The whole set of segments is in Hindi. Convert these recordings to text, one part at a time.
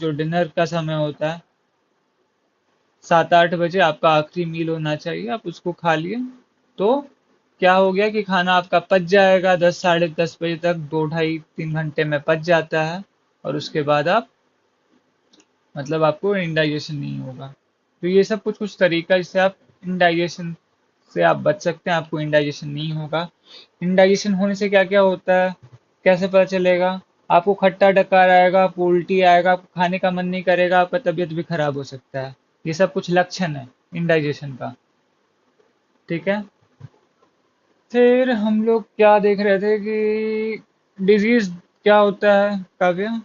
जो डिनर का समय होता है, 7-8 बजे आपका आखिरी मील होना चाहिए, आप उसको खा लिए तो क्या हो गया कि खाना आपका पच जाएगा 10 साढ़े 10 बजे तक, 2 ढाई 3 घंटे में पच जाता है। और उसके बाद आप मतलब आपको इंडाइजेशन नहीं होगा। तो ये सब कुछ कुछ तरीका जिससे आप इंडाइजेशन से आप बच सकते हैं, आपको इंडाइजेशन नहीं होगा। इंडाइजेशन होने से क्या क्या होता है, कैसे पता चलेगा? आपको खट्टा डकार आएगा, आपको उल्टी आएगा, आपको खाने का मन नहीं करेगा, आपका तबीयत भी खराब हो सकता है। ये सब कुछ लक्षण है इंडाइजेशन का। ठीक है। फिर हम लोग क्या देख रहे थे कि डिजीज क्या होता है, काव्य?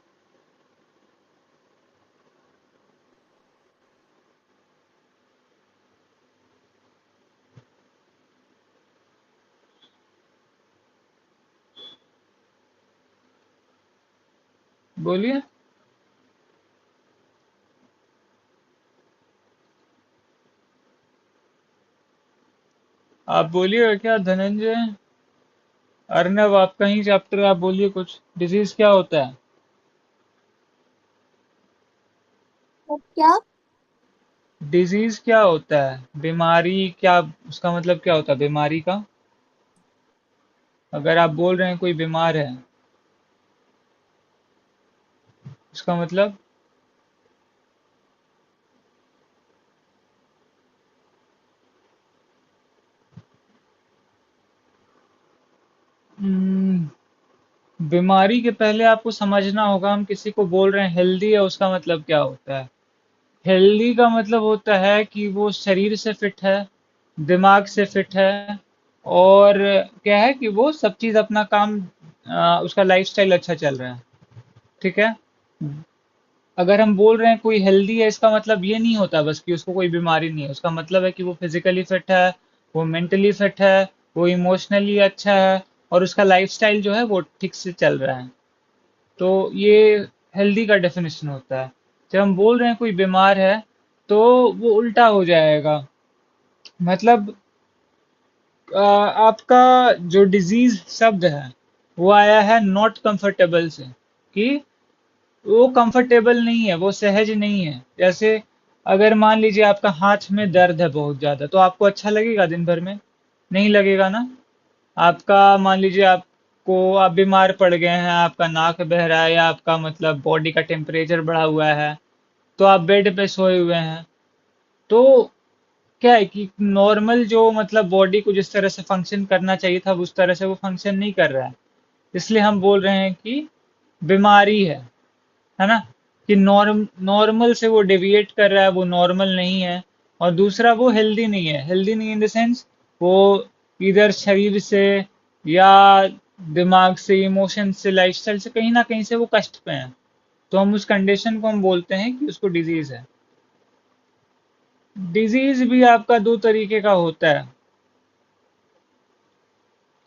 बोलिए। आप बोलिएगा क्या धनंजय? अर्नव, आपका ही चैप्टर, आप बोलिए कुछ। डिजीज क्या होता है? और क्या? डिजीज क्या होता है? बीमारी क्या? उसका मतलब क्या होता है बीमारी का? अगर आप बोल रहे हैं कोई बीमार है, उसका मतलब? हम्म, बीमारी के पहले आपको समझना होगा हम किसी को बोल रहे हैं हेल्दी है, उसका मतलब क्या होता है। हेल्दी का मतलब होता है कि वो शरीर से फिट है, दिमाग से फिट है, और क्या है कि वो सब चीज अपना काम, उसका लाइफस्टाइल अच्छा चल रहा है। ठीक है। अगर हम बोल रहे हैं कोई हेल्दी है, इसका मतलब ये नहीं होता बस कि उसको कोई बीमारी नहीं है। उसका मतलब है कि वो फिजिकली फिट है, वो मेंटली फिट है, वो इमोशनली अच्छा है, और उसका लाइफस्टाइल जो है वो ठीक से चल रहा है। तो ये हेल्दी का डेफिनेशन होता है। जब हम बोल रहे हैं कोई बीमार है, तो वो उल्टा हो जाएगा। मतलब आपका जो डिजीज शब्द है वो आया है नॉट कंफर्टेबल से, कि वो कंफर्टेबल नहीं है, वो सहज नहीं है। जैसे अगर मान लीजिए आपका हाथ में दर्द है बहुत ज्यादा, तो आपको अच्छा लगेगा दिन भर में? नहीं लगेगा ना। आपका मान लीजिए आपको, आप बीमार पड़ गए हैं, आपका नाक बह रहा है, या आपका मतलब बॉडी का टेम्परेचर बढ़ा हुआ है, तो आप बेड पे सोए हुए हैं, तो क्या है कि नॉर्मल जो मतलब बॉडी को जिस तरह से फंक्शन करना चाहिए था उस तरह से वो फंक्शन नहीं कर रहा है। इसलिए हम बोल रहे हैं कि बीमारी है ना। कि नॉर्मल से वो डेविएट कर रहा है, वो नॉर्मल नहीं है। और दूसरा वो हेल्दी नहीं है, हेल्दी नहीं इन द सेंस वो इधर शरीर से या दिमाग से, इमोशन से, लाइफस्टाइल से कहीं ना कहीं से वो कष्ट पे है। तो हम उस कंडीशन को हम बोलते हैं कि उसको डिजीज है। डिजीज भी आपका दो तरीके का होता है।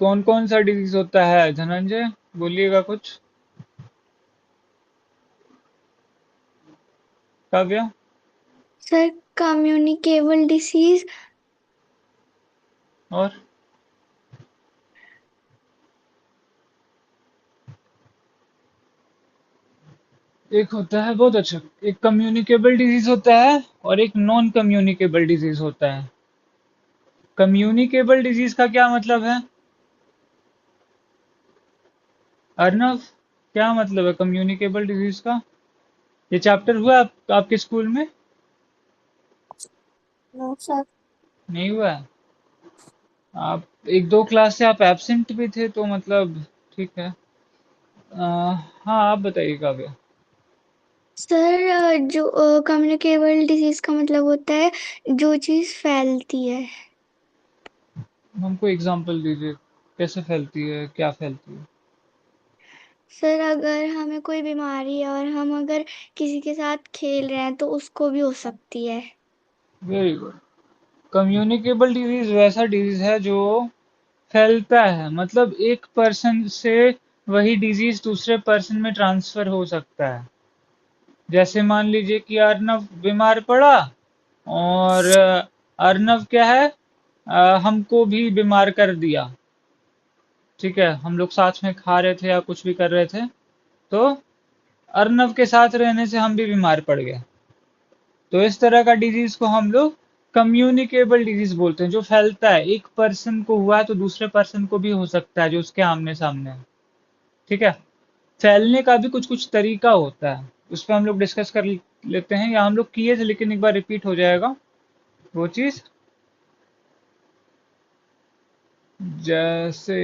कौन कौन सा डिजीज होता है धनंजय? बोलिएगा कुछ। काव्या? Sir, communicable disease. और एक होता है बहुत अच्छा, एक कम्युनिकेबल डिजीज होता है और एक नॉन कम्युनिकेबल डिजीज होता है। कम्युनिकेबल डिजीज का क्या मतलब है अर्नव? क्या मतलब है कम्युनिकेबल डिजीज का? ये चैप्टर हुआ आपके स्कूल में? No sir. नहीं हुआ है? आप एक दो क्लास से आप एब्सेंट भी थे तो मतलब ठीक है। हाँ, आप बताइए काव्या। सर, जो कम्युनिकेबल डिसीज का मतलब होता है जो चीज फैलती है। हमको एग्जांपल दीजिए, कैसे फैलती है, क्या फैलती है? सर, अगर हमें कोई बीमारी है और हम अगर किसी के साथ खेल रहे हैं तो उसको भी हो सकती है। Very good. कम्युनिकेबल डिजीज वैसा डिजीज है जो फैलता है, मतलब एक पर्सन से वही डिजीज दूसरे पर्सन में ट्रांसफर हो सकता है। जैसे मान लीजिए कि अर्नव बीमार पड़ा, और अर्नव क्या है, हमको भी बीमार कर दिया। ठीक है, हम लोग साथ में खा रहे थे या कुछ भी कर रहे थे, तो अर्नब के साथ रहने से हम भी बीमार पड़ गए। तो इस तरह का डिजीज को हम लोग कम्युनिकेबल डिजीज बोलते हैं, जो फैलता है। एक पर्सन को हुआ है तो दूसरे पर्सन को भी हो सकता है जो उसके आमने सामने है। ठीक है। फैलने का भी कुछ कुछ तरीका होता है, उस पर हम लोग डिस्कस कर लेते हैं, या हम लोग किए थे लेकिन एक बार रिपीट हो जाएगा वो चीज। जैसे,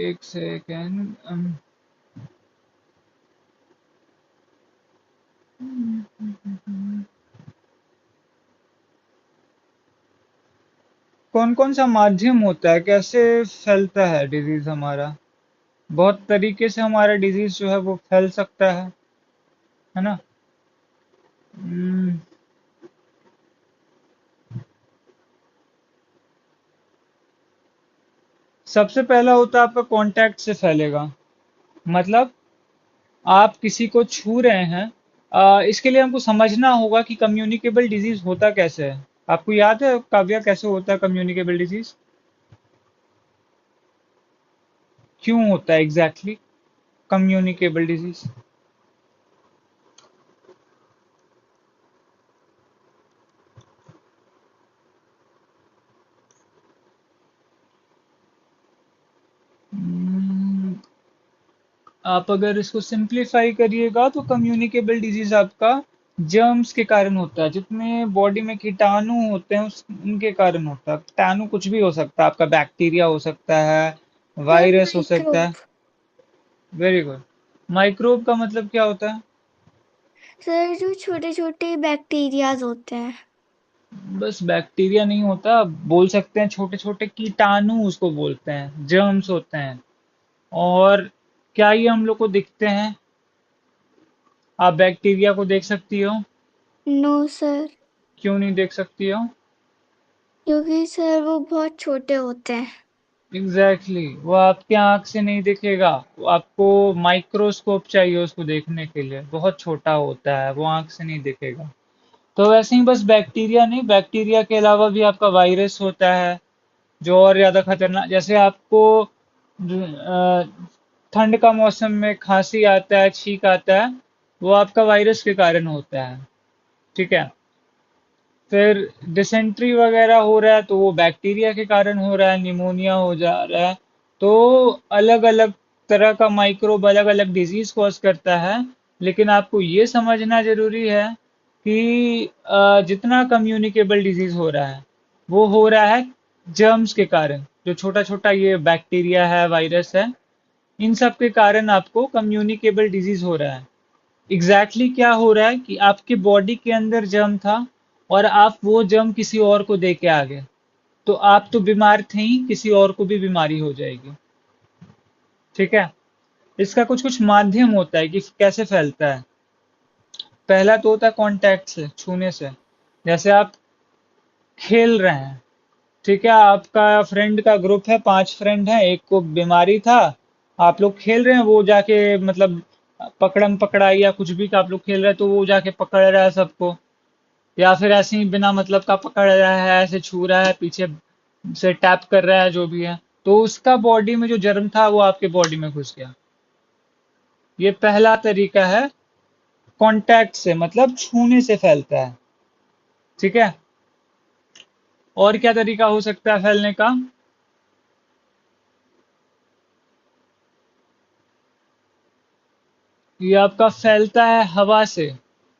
एक सेकेंड, कौन कौन सा माध्यम होता है, कैसे फैलता है डिजीज हमारा। बहुत तरीके से हमारा डिजीज जो है वो फैल सकता है ना। हम्म, सबसे पहला होता है आपका कांटेक्ट से फैलेगा। मतलब आप किसी को छू रहे हैं। इसके लिए हमको समझना होगा कि कम्युनिकेबल डिजीज होता कैसे है। आपको याद है काव्या, कैसे होता है कम्युनिकेबल डिजीज, क्यों होता है एग्जैक्टली कम्युनिकेबल डिजीज। आप अगर इसको सिंप्लीफाई करिएगा तो कम्युनिकेबल डिजीज आपका जर्म्स के कारण होता है। जितने बॉडी में कीटाणु होते हैं उनके कारण होता है। कीटाणु कुछ भी हो सकता है, आपका बैक्टीरिया हो सकता है, सर वायरस हो सकता है। माइक्रोब। Very good. माइक्रोब का मतलब क्या होता है। सर जो छोटे छोटे बैक्टीरियाज होते हैं। बस बैक्टीरिया नहीं होता, बोल सकते हैं छोटे छोटे कीटाणु उसको बोलते हैं, जर्म्स होते हैं। और क्या ये हम लोग को दिखते हैं। आप बैक्टीरिया को देख सकती हो। No sir. क्यों नहीं देख सकती हो। क्योंकि सर वो बहुत छोटे होते हैं। Exactly exactly. वो आपके आंख से नहीं दिखेगा। वो आपको माइक्रोस्कोप चाहिए उसको देखने के लिए, बहुत छोटा होता है, वो आंख से नहीं दिखेगा। तो वैसे ही बस बैक्टीरिया नहीं, बैक्टीरिया के अलावा भी आपका वायरस होता है, जो और ज्यादा खतरनाक। जैसे आपको ठंड का मौसम में खांसी आता है, छींक आता है, वो आपका वायरस के कारण होता है। ठीक है। फिर डिसेंट्री वगैरह हो रहा है तो वो बैक्टीरिया के कारण हो रहा है, निमोनिया हो जा रहा है। तो अलग अलग तरह का माइक्रोब अलग अलग डिजीज कॉज करता है। लेकिन आपको ये समझना जरूरी है कि जितना कम्युनिकेबल डिजीज हो रहा है वो हो रहा है जर्म्स के कारण। जो छोटा छोटा ये बैक्टीरिया है, वायरस है, इन सब के कारण आपको कम्युनिकेबल डिजीज हो रहा है। एग्जैक्टली exactly क्या हो रहा है कि आपके बॉडी के अंदर जर्म था और आप वो जर्म किसी और को दे के आ गए, तो आप तो बीमार थे ही, किसी और को भी बीमारी हो जाएगी। ठीक है। इसका कुछ कुछ माध्यम होता है कि कैसे फैलता है। पहला तो होता है कांटेक्ट से, छूने से। जैसे आप खेल रहे हैं, ठीक है, आपका फ्रेंड का ग्रुप है, 5 फ्रेंड हैं, एक को बीमारी था, आप लोग खेल रहे हैं, वो जाके मतलब पकड़म पकड़ाई या कुछ भी का आप लोग खेल रहे हैं, तो वो जाके पकड़ रहा है सबको। या फिर ऐसे ही बिना मतलब का पकड़ रहा है, ऐसे छू रहा है, पीछे से टैप कर रहा है, जो भी है, तो उसका बॉडी में जो जर्म था वो आपके बॉडी में घुस गया। ये पहला तरीका है, कांटेक्ट से, मतलब छूने से फैलता है। ठीक है। और क्या तरीका हो सकता है फैलने का। ये आपका फैलता है हवा से।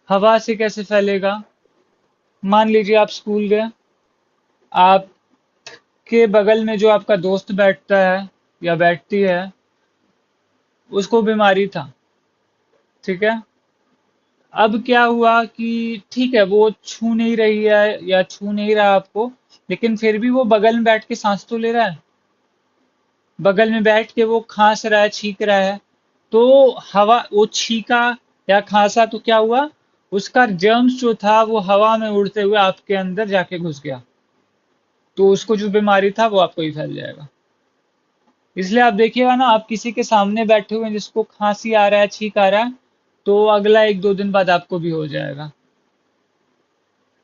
हवा से कैसे फैलेगा। मान लीजिए आप स्कूल गए, आपके बगल में जो आपका दोस्त बैठता है या बैठती है, उसको बीमारी था। ठीक है। अब क्या हुआ कि ठीक है, वो छू नहीं रही है या छू नहीं रहा आपको, लेकिन फिर भी वो बगल में बैठ के सांस तो ले रहा है, बगल में बैठ के वो खांस रहा है, छींक रहा है। तो हवा, वो छीका या खांसा तो क्या हुआ, उसका जर्म्स जो था वो हवा में उड़ते हुए आपके अंदर जाके घुस गया। तो उसको जो बीमारी था वो आपको ही फैल जाएगा। इसलिए आप देखिएगा ना, आप किसी के सामने बैठे हुए हैं जिसको खांसी आ रहा है, छींक आ रहा है, तो अगला 1-2 दिन बाद आपको भी हो जाएगा।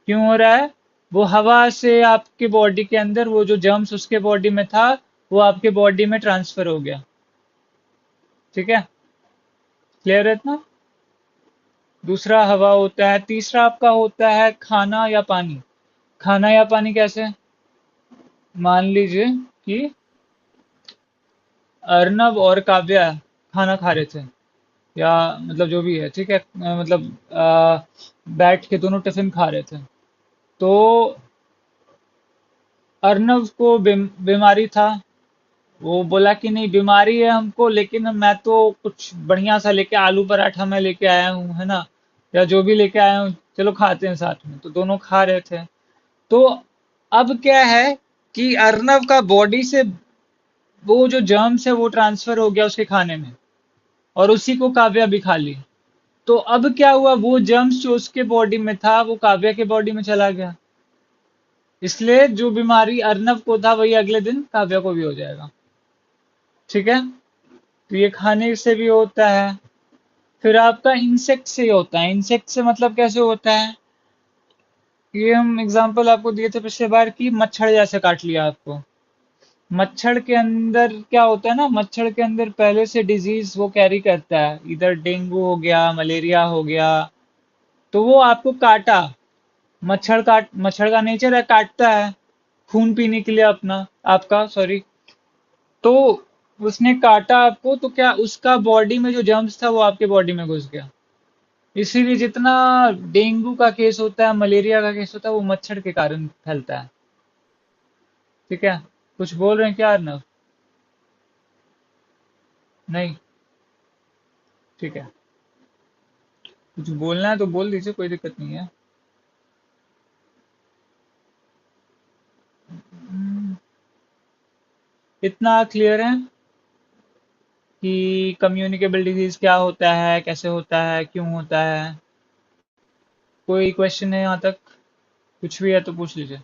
क्यों हो रहा है। वो हवा से आपके बॉडी के अंदर वो जो जर्म्स उसके बॉडी में था वो आपके बॉडी में ट्रांसफर हो गया। ठीक है। क्लियर है इतना। दूसरा हवा होता है, तीसरा आपका होता है खाना या पानी। खाना या पानी कैसे? मान लीजिए कि अर्नब और काव्या खाना खा रहे थे, या मतलब जो भी है, ठीक है, मतलब बैठ के दोनों टिफिन खा रहे थे। तो अर्नब को बीमारी था। वो बोला कि नहीं बीमारी है हमको, लेकिन मैं तो कुछ बढ़िया सा लेके, आलू पराठा मैं लेके आया हूँ, है ना, या जो भी लेके आया हूँ, चलो खाते हैं साथ में। तो दोनों खा रहे थे। तो अब क्या है कि अर्नब का बॉडी से वो जो जर्म्स है वो ट्रांसफर हो गया उसके खाने में, और उसी को काव्या भी खा ली। तो अब क्या हुआ, वो जर्म्स जो उसके बॉडी में था वो काव्या के बॉडी में चला गया। इसलिए जो बीमारी अर्नब को था वही अगले दिन काव्या को भी हो जाएगा। ठीक है, तो ये खाने से भी होता है। फिर आपका इंसेक्ट से ही होता है। इंसेक्ट से मतलब कैसे होता है, ये हम एग्जांपल आपको दिए थे पिछले बार की, मच्छर जैसे काट लिया आपको। मच्छर के अंदर क्या होता है ना, मच्छर के अंदर पहले से डिजीज वो कैरी करता है, इधर डेंगू हो गया, मलेरिया हो गया। तो वो आपको काटा, मच्छर का नेचर है काटता है, खून पीने के लिए अपना, आपका सॉरी। तो उसने काटा आपको, तो क्या उसका बॉडी में जो जर्म्स था वो आपके बॉडी में घुस गया। इसीलिए जितना डेंगू का केस होता है, मलेरिया का केस होता है, वो मच्छर के कारण फैलता है। ठीक है, कुछ बोल रहे हैं क्या अर्नव? नहीं? ठीक है, कुछ बोलना है तो बोल दीजिए, कोई दिक्कत नहीं है। इतना क्लियर है कि कम्युनिकेबल डिजीज क्या होता है, कैसे होता है, क्यों होता है? कोई क्वेश्चन है यहाँ तक? कुछ भी है तो पूछ लीजिए।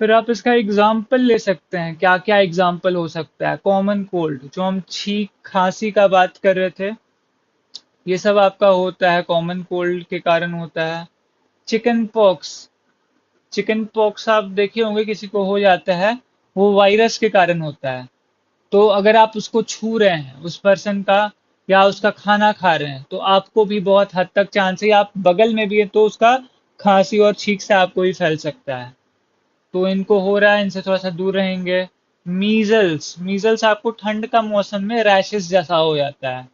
फिर आप इसका एग्जाम्पल ले सकते हैं, क्या क्या एग्जाम्पल हो सकता है। कॉमन कोल्ड, जो हम छींक खांसी का बात कर रहे थे, ये सब आपका होता है, कॉमन कोल्ड के कारण होता है। चिकन पॉक्स, चिकन पॉक्स आप देखे होंगे किसी को हो जाता है, वो वायरस के कारण होता है। तो अगर आप उसको छू रहे हैं उस पर्सन का, या उसका खाना खा रहे हैं, तो आपको भी बहुत हद तक चांस है, आप बगल में भी है तो उसका खांसी और छींक से आपको भी फैल सकता है। तो इनको हो रहा है, इनसे थोड़ा सा दूर रहेंगे। मीजल्स, मीजल्स आपको ठंड का मौसम में रैशेस जैसा हो जाता है,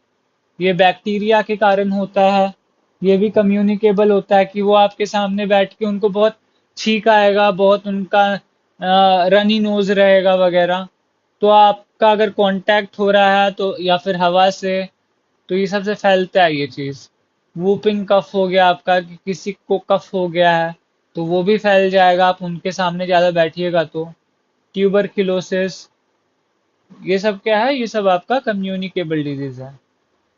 ये बैक्टीरिया के कारण होता है। ये भी कम्युनिकेबल होता है कि वो आपके सामने बैठ के उनको बहुत छींक आएगा, बहुत उनका रनी नोज रहेगा वगैरह। तो आपका अगर कांटेक्ट हो रहा है तो, या फिर हवा से, तो ये सबसे फैलता है ये चीज। वूपिंग कफ हो गया आपका, कि किसी को कफ हो गया है तो वो भी फैल जाएगा आप उनके सामने ज्यादा बैठिएगा तो। ट्यूबरक्लोसिस, ये सब क्या है, ये सब आपका कम्युनिकेबल डिजीज है।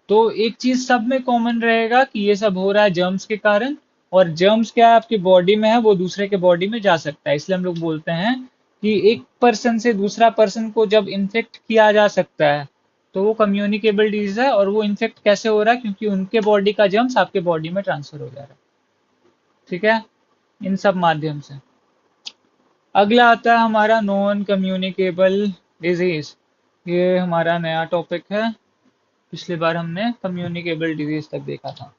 तो एक चीज सब में कॉमन रहेगा कि ये सब हो रहा है जर्म्स के कारण। और जर्म्स क्या है, आपकी बॉडी में है, वो दूसरे के बॉडी में जा सकता है। इसलिए हम लोग बोलते हैं कि एक पर्सन से दूसरा पर्सन को जब इन्फेक्ट किया जा सकता है तो वो कम्युनिकेबल डिजीज है। और वो इन्फेक्ट कैसे हो रहा है, क्योंकि उनके बॉडी का जर्म्स आपके बॉडी में ट्रांसफर हो जा रहा है। ठीक है, इन सब माध्यम से। अगला आता है हमारा नॉन कम्युनिकेबल डिजीज। ये हमारा नया टॉपिक है, पिछली बार हमने कम्युनिकेबल डिजीज तक देखा था।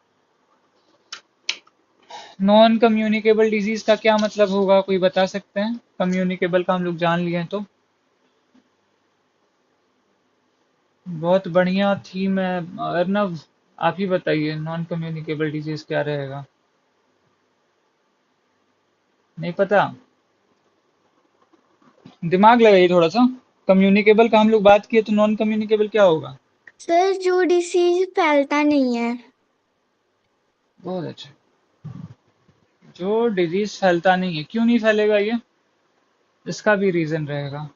नॉन कम्युनिकेबल डिजीज का क्या मतलब होगा, कोई बता सकते हैं? कम्युनिकेबल का हम लोग जान लिए हैं तो। बहुत बढ़िया थीम है अर्नव, आप ही बताइए नॉन कम्युनिकेबल डिजीज क्या रहेगा। नहीं पता? दिमाग लगाइए थोड़ा सा। कम्युनिकेबल का हम लोग बात किए, तो नॉन कम्युनिकेबल क्या होगा? सर जो डिसीज फैलता नहीं है। बहुत अच्छा, जो डिजीज फैलता नहीं है। क्यों नहीं फैलेगा ये, इसका भी रीजन रहेगा।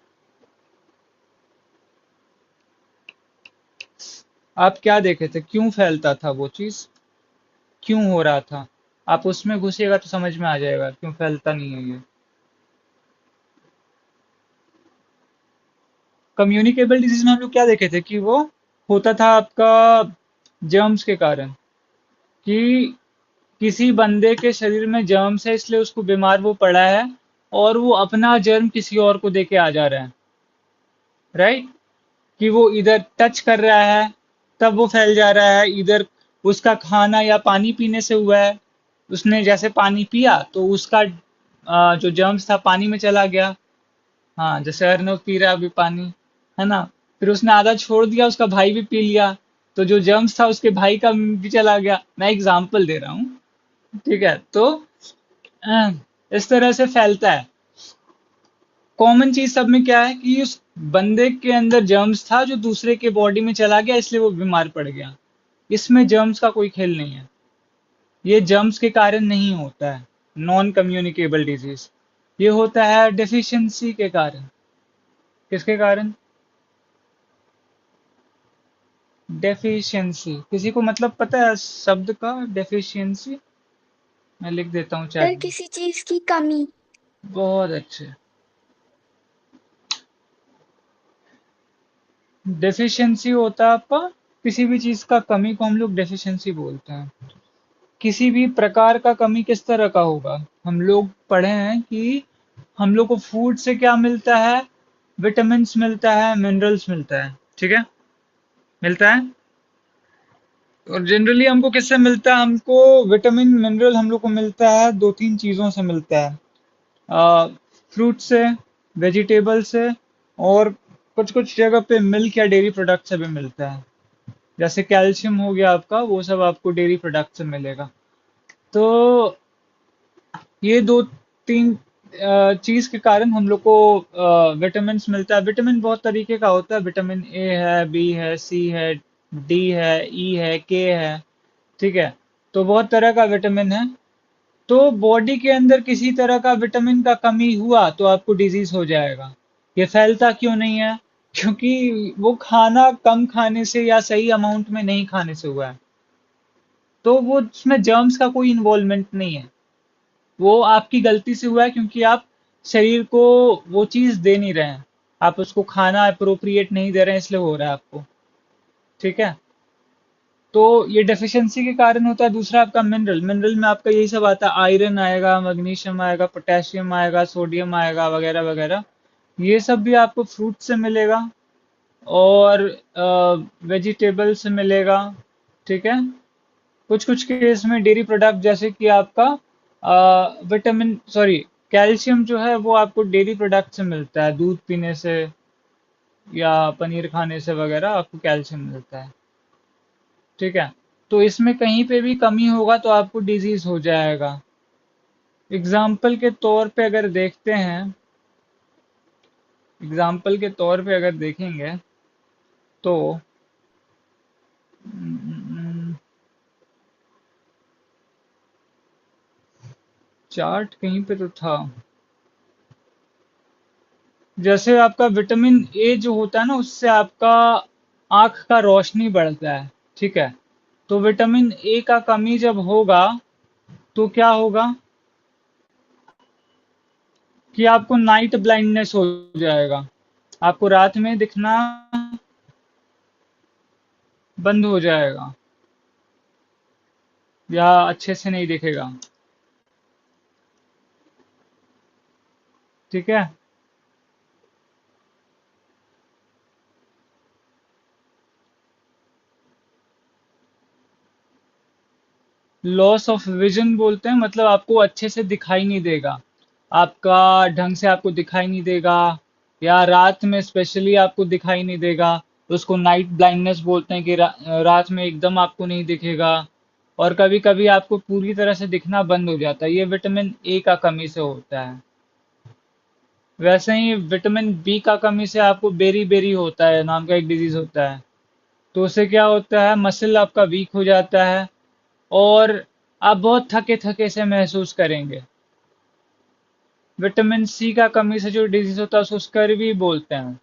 आप क्या देखे थे, क्यों फैलता था वो चीज, क्यों हो रहा था? आप उसमें घुसिएगा तो समझ में आ जाएगा क्यों फैलता नहीं है ये। कम्युनिकेबल डिजीज में हम लोग क्या देखे थे कि वो होता था आपका जर्म्स के कारण, कि किसी बंदे के शरीर में जर्म्स है इसलिए उसको बीमार वो पड़ा है, और वो अपना जर्म किसी और को देके आ जा रहा है। राइट, कि वो इधर टच कर रहा है तब वो फैल जा रहा है, इधर उसका खाना या पानी पीने से हुआ है, उसने जैसे पानी पिया तो उसका जो जर्म्स था पानी में चला गया। हाँ, जैसे अर्नव पी रहा है अभी पानी, है ना। फिर उसने आधा छोड़ दिया, उसका भाई भी पी लिया, तो जो जर्म्स था उसके भाई का भी चला गया। मैं एग्जाम्पल दे रहा हूँ, ठीक है। तो अ, इस तरह से फैलता है। कॉमन चीज सब में क्या है कि उस बंदे के अंदर जर्म्स था जो दूसरे के बॉडी में चला गया, इसलिए वो बीमार पड़ गया। इसमें जर्म्स का कोई खेल नहीं है, ये जर्म्स के कारण नहीं होता है। नॉन कम्युनिकेबल डिजीज ये होता है डेफिशिएंसी के कारण। किसके कारण? डेफिशिएंसी। किसी को मतलब पता है शब्द का डेफिशिएंसी? मैं लिख देता हूँ चैट सर में। किसी चीज की कमी। बहुत अच्छे। डेफिशिएंसी होता है आपका किसी भी चीज का कमी को हम लोग डेफिशिएंसी बोलते हैं। किसी भी प्रकार का कमी किस तरह का होगा? हम लोग पढ़े हैं कि हम लोग को फूड से क्या मिलता है? विटामिन्स मिलता है, मिनरल्स मिलता है, ठीक है, मिलता है। और जनरली हमको किससे मिलता है? हमको विटामिन मिनरल हम लोग को मिलता है दो तीन चीजों से मिलता है। फ्रूट से, वेजिटेबल से, और कुछ कुछ जगह पे मिल्क या डेयरी प्रोडक्ट से भी मिलता है। जैसे कैल्शियम हो गया आपका, वो सब आपको डेयरी प्रोडक्ट से मिलेगा। तो ये दो तीन चीज के कारण हम लोग को विटामिन मिलता है। विटामिन बहुत तरीके का होता है, विटामिन ए है, बी है, सी है, डी है, ई है, के है, ठीक है। तो बहुत तरह का विटामिन है। तो बॉडी के अंदर किसी तरह का विटामिन का कमी हुआ तो आपको डिजीज हो जाएगा। ये फैलता क्यों नहीं है? क्योंकि वो खाना कम खाने से या सही अमाउंट में नहीं खाने से हुआ है। तो वो उसमें जर्म्स का कोई इन्वॉल्वमेंट नहीं है, वो आपकी गलती से हुआ है क्योंकि आप शरीर को वो चीज दे नहीं रहे हैं, आप उसको खाना अप्रोप्रिएट नहीं दे रहे हैं, इसलिए हो रहा है आपको, ठीक है। तो ये डेफिशिएंसी के कारण होता है। दूसरा आपका मिनरल, मिनरल में आपका यही सब आता है, आयरन आएगा, मैग्नीशियम आएगा, पोटेशियम आएगा, सोडियम आएगा, वगैरह वगैरह। ये सब भी आपको फ्रूट से मिलेगा और वेजिटेबल से मिलेगा, ठीक है। कुछ कुछ केस में डेयरी प्रोडक्ट जैसे कि आपका विटामिन सॉरी कैल्शियम जो है वो आपको डेयरी प्रोडक्ट से मिलता है, दूध पीने से या पनीर खाने से वगैरह आपको कैल्शियम मिलता है, ठीक है। तो इसमें कहीं पे भी कमी होगा तो आपको डिजीज हो जाएगा। एग्जाम्पल के तौर पे अगर देखते हैं, एग्जाम्पल के तौर पे अगर देखेंगे तो चार्ट कहीं पे तो था। जैसे आपका विटामिन ए जो होता है ना, उससे आपका आंख का रोशनी बढ़ता है, ठीक है। तो विटामिन ए का कमी जब होगा तो क्या होगा कि आपको नाइट ब्लाइंडनेस हो जाएगा, आपको रात में दिखना बंद हो जाएगा या अच्छे से नहीं दिखेगा, ठीक है। लॉस ऑफ विजन बोलते हैं, मतलब आपको अच्छे से दिखाई नहीं देगा, आपका ढंग से आपको दिखाई नहीं देगा, या रात में स्पेशली आपको दिखाई नहीं देगा। तो उसको नाइट ब्लाइंडनेस बोलते हैं कि रात में एकदम आपको नहीं दिखेगा। और कभी कभी आपको पूरी तरह से दिखना बंद हो जाता है, ये विटामिन ए का कमी से होता है। वैसे ही विटामिन बी का कमी से आपको बेरी बेरी होता है नाम का एक डिजीज होता है। तो उससे क्या होता है, मसल आपका वीक हो जाता है और आप बहुत थके थके से महसूस करेंगे। विटामिन सी का कमी से जो डिजीज होता है उसको स्कर्वी बोलते हैं।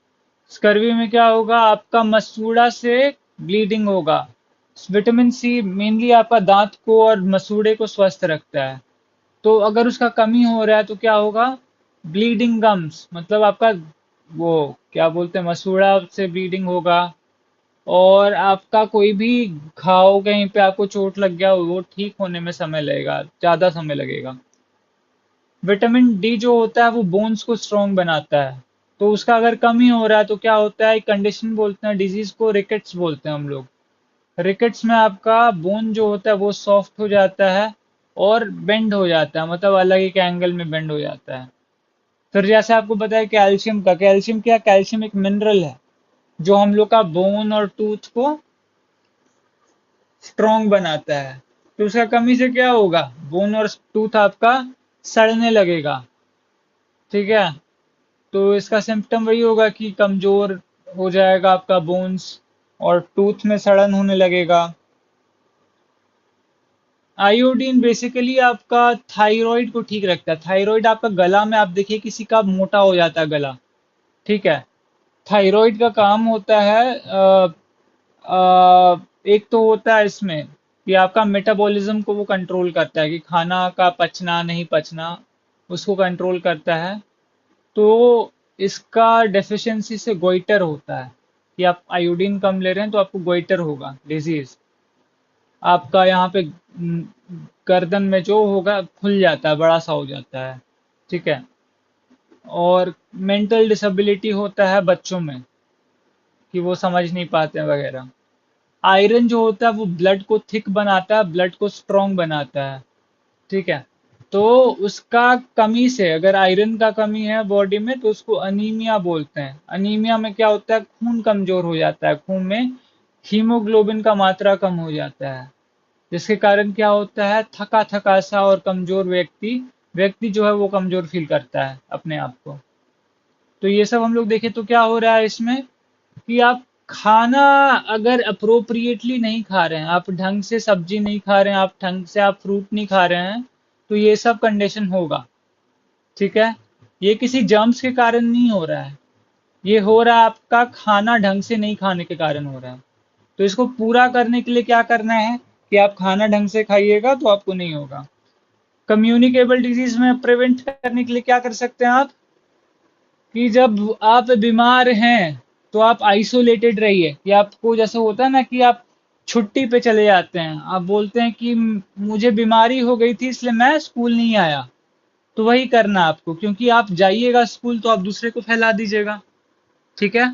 स्कर्वी में क्या होगा, आपका मसूड़ा से ब्लीडिंग होगा। विटामिन सी मेनली आपका दांत को और मसूड़े को स्वस्थ रखता है। तो अगर उसका कमी हो रहा है तो क्या होगा, ब्लीडिंग गम्स, मतलब आपका वो क्या बोलते हैं, मसूड़ा से ब्लीडिंग होगा। और आपका कोई भी घाव कहीं पे आपको चोट लग गया वो ठीक होने में समय लगेगा, ज्यादा समय लगेगा। विटामिन डी जो होता है वो बोन्स को स्ट्रॉन्ग बनाता है, तो उसका अगर कमी हो रहा है तो क्या होता है, एक कंडीशन बोलते हैं, डिजीज को रिकेट्स बोलते हैं हम लोग। रिकेट्स में आपका बोन जो होता है वो सॉफ्ट हो जाता है और बेंड हो जाता है, मतलब अलग एक एंगल में बेंड हो जाता है। फिर जैसे आपको बताया कैल्शियम का, कैल्शियम क्या, कैल्शियम एक मिनरल है जो हम लोग का बोन और टूथ को स्ट्रॉन्ग बनाता है। तो उसका कमी से क्या होगा, बोन और टूथ आपका सड़ने लगेगा। ठीक है, तो इसका सिम्टम वही होगा कि कमजोर हो जाएगा आपका बोन्स और टूथ में सड़न होने लगेगा। आयोडीन बेसिकली आपका थायराइड को ठीक रखता है। थायराइड आपका गला में, आप देखिए किसी का मोटा हो जाता है गला, ठीक है, थायराइड का काम होता है एक तो होता है इसमें कि आपका मेटाबॉलिज्म को वो कंट्रोल करता है, कि खाना का पचना नहीं पचना उसको कंट्रोल करता है। तो इसका डेफिशिएंसी से गोइटर होता है, कि आप आयोडीन कम ले रहे हैं तो आपको गोइटर होगा, डिजीज आपका यहाँ पे गर्दन में जो होगा खुल जाता है, बड़ा सा हो जाता है। ठीक है, और मेंटल डिसेबिलिटी होता है बच्चों में, कि वो समझ नहीं पाते हैं वगैरह। आयरन जो होता है वो ब्लड को थिक बनाता है, ब्लड को स्ट्रॉन्ग बनाता है। ठीक है, तो उसका कमी से, अगर आयरन का कमी है बॉडी में तो उसको अनीमिया बोलते हैं। अनीमिया में क्या होता है, खून कमजोर हो जाता है, खून में हीमोग्लोबिन का मात्रा कम हो जाता है, जिसके कारण क्या होता है, थका थका सा और कमजोर व्यक्ति व्यक्ति जो है वो कमजोर फील करता है अपने आप को। तो ये सब हम लोग देखें तो क्या हो रहा है इसमें, कि आप खाना अगर अप्रोप्रिएटली नहीं खा रहे हैं, आप ढंग से सब्जी नहीं खा रहे हैं, आप ढंग से आप फ्रूट नहीं खा रहे हैं, तो ये सब कंडीशन होगा। ठीक है, ये किसी जर्म्स के कारण नहीं हो रहा है, ये हो रहा है आपका खाना ढंग से नहीं खाने के कारण हो रहा है। तो इसको पूरा करने के लिए क्या करना है, कि आप खाना ढंग से खाइएगा तो आपको नहीं होगा। कम्युनिकेबल डिजीज में प्रिवेंट करने के लिए क्या कर सकते हैं आप, कि जब आप बीमार हैं तो आप आइसोलेटेड रहिए। कि आपको जैसे होता है ना कि आप छुट्टी पे चले जाते हैं, आप बोलते हैं कि मुझे बीमारी हो गई थी इसलिए मैं स्कूल नहीं आया, तो वही करना आपको, क्योंकि आप जाइएगा स्कूल तो आप दूसरे को फैला दीजिएगा। ठीक है,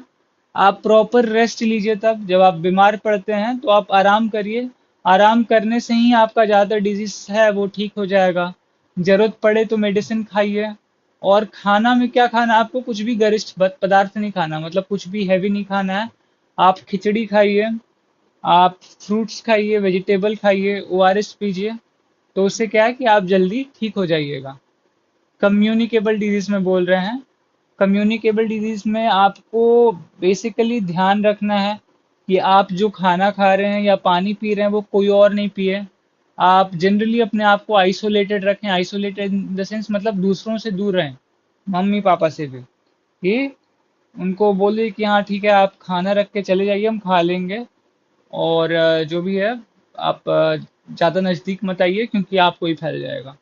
आप प्रॉपर रेस्ट लीजिए, तब जब आप बीमार पड़ते हैं तो आप आराम करिए। आराम करने से ही आपका ज़्यादा डिजीज है वो ठीक हो जाएगा। जरूरत पड़े तो मेडिसिन खाइए। और खाना में क्या खाना, आपको कुछ भी गरिष्ठ पदार्थ नहीं खाना, मतलब कुछ भी हैवी नहीं खाना है। आप खिचड़ी खाइए, आप फ्रूट्स खाइए, वेजिटेबल खाइए, ओआरएस पीजिए। तो उससे क्या है कि आप जल्दी ठीक हो जाइएगा। कम्युनिकेबल डिजीज में बोल रहे हैं, कम्युनिकेबल डिजीज में आपको बेसिकली ध्यान रखना है कि आप जो खाना खा रहे हैं या पानी पी रहे हैं वो कोई और नहीं पिए। आप जनरली अपने आप को आइसोलेटेड रखें, आइसोलेटेड इन द सेंस मतलब दूसरों से दूर रहें, मम्मी पापा से भी, कि उनको बोले कि हाँ ठीक है आप खाना रख के चले जाइए हम खा लेंगे, और जो भी है आप ज़्यादा नज़दीक मत आइए क्योंकि आपको ही फैल जाएगा।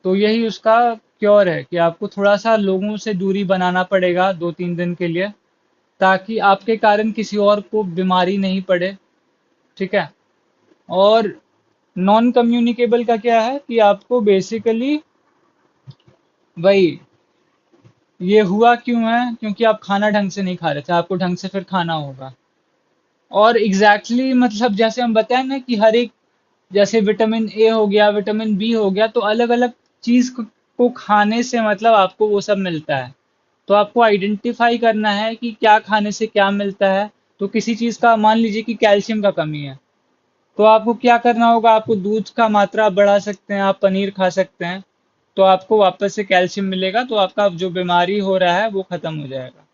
तो यही उसका क्योर है, कि आपको थोड़ा सा लोगों से दूरी बनाना पड़ेगा 2-3 दिन के लिए, ताकि आपके कारण किसी और को बीमारी नहीं पड़े। ठीक है, और नॉन कम्युनिकेबल का क्या है, कि आपको बेसिकली वही, ये हुआ क्यों है, क्योंकि आप खाना ढंग से नहीं खा रहे थे, आपको ढंग से फिर खाना होगा। और एग्जैक्टली मतलब जैसे हम बताएं ना कि हर एक, जैसे विटामिन ए हो गया, विटामिन बी हो गया, तो अलग अलग चीज को खाने से मतलब आपको वो सब मिलता है। तो आपको आइडेंटिफाई करना है कि क्या खाने से क्या मिलता है। तो किसी चीज का मान लीजिए कि कैल्शियम का कमी है, तो आपको क्या करना होगा, आपको दूध का मात्रा बढ़ा सकते हैं, आप पनीर खा सकते हैं, तो आपको वापस से कैल्शियम मिलेगा, तो आपका जो बीमारी हो रहा है वो खत्म हो जाएगा।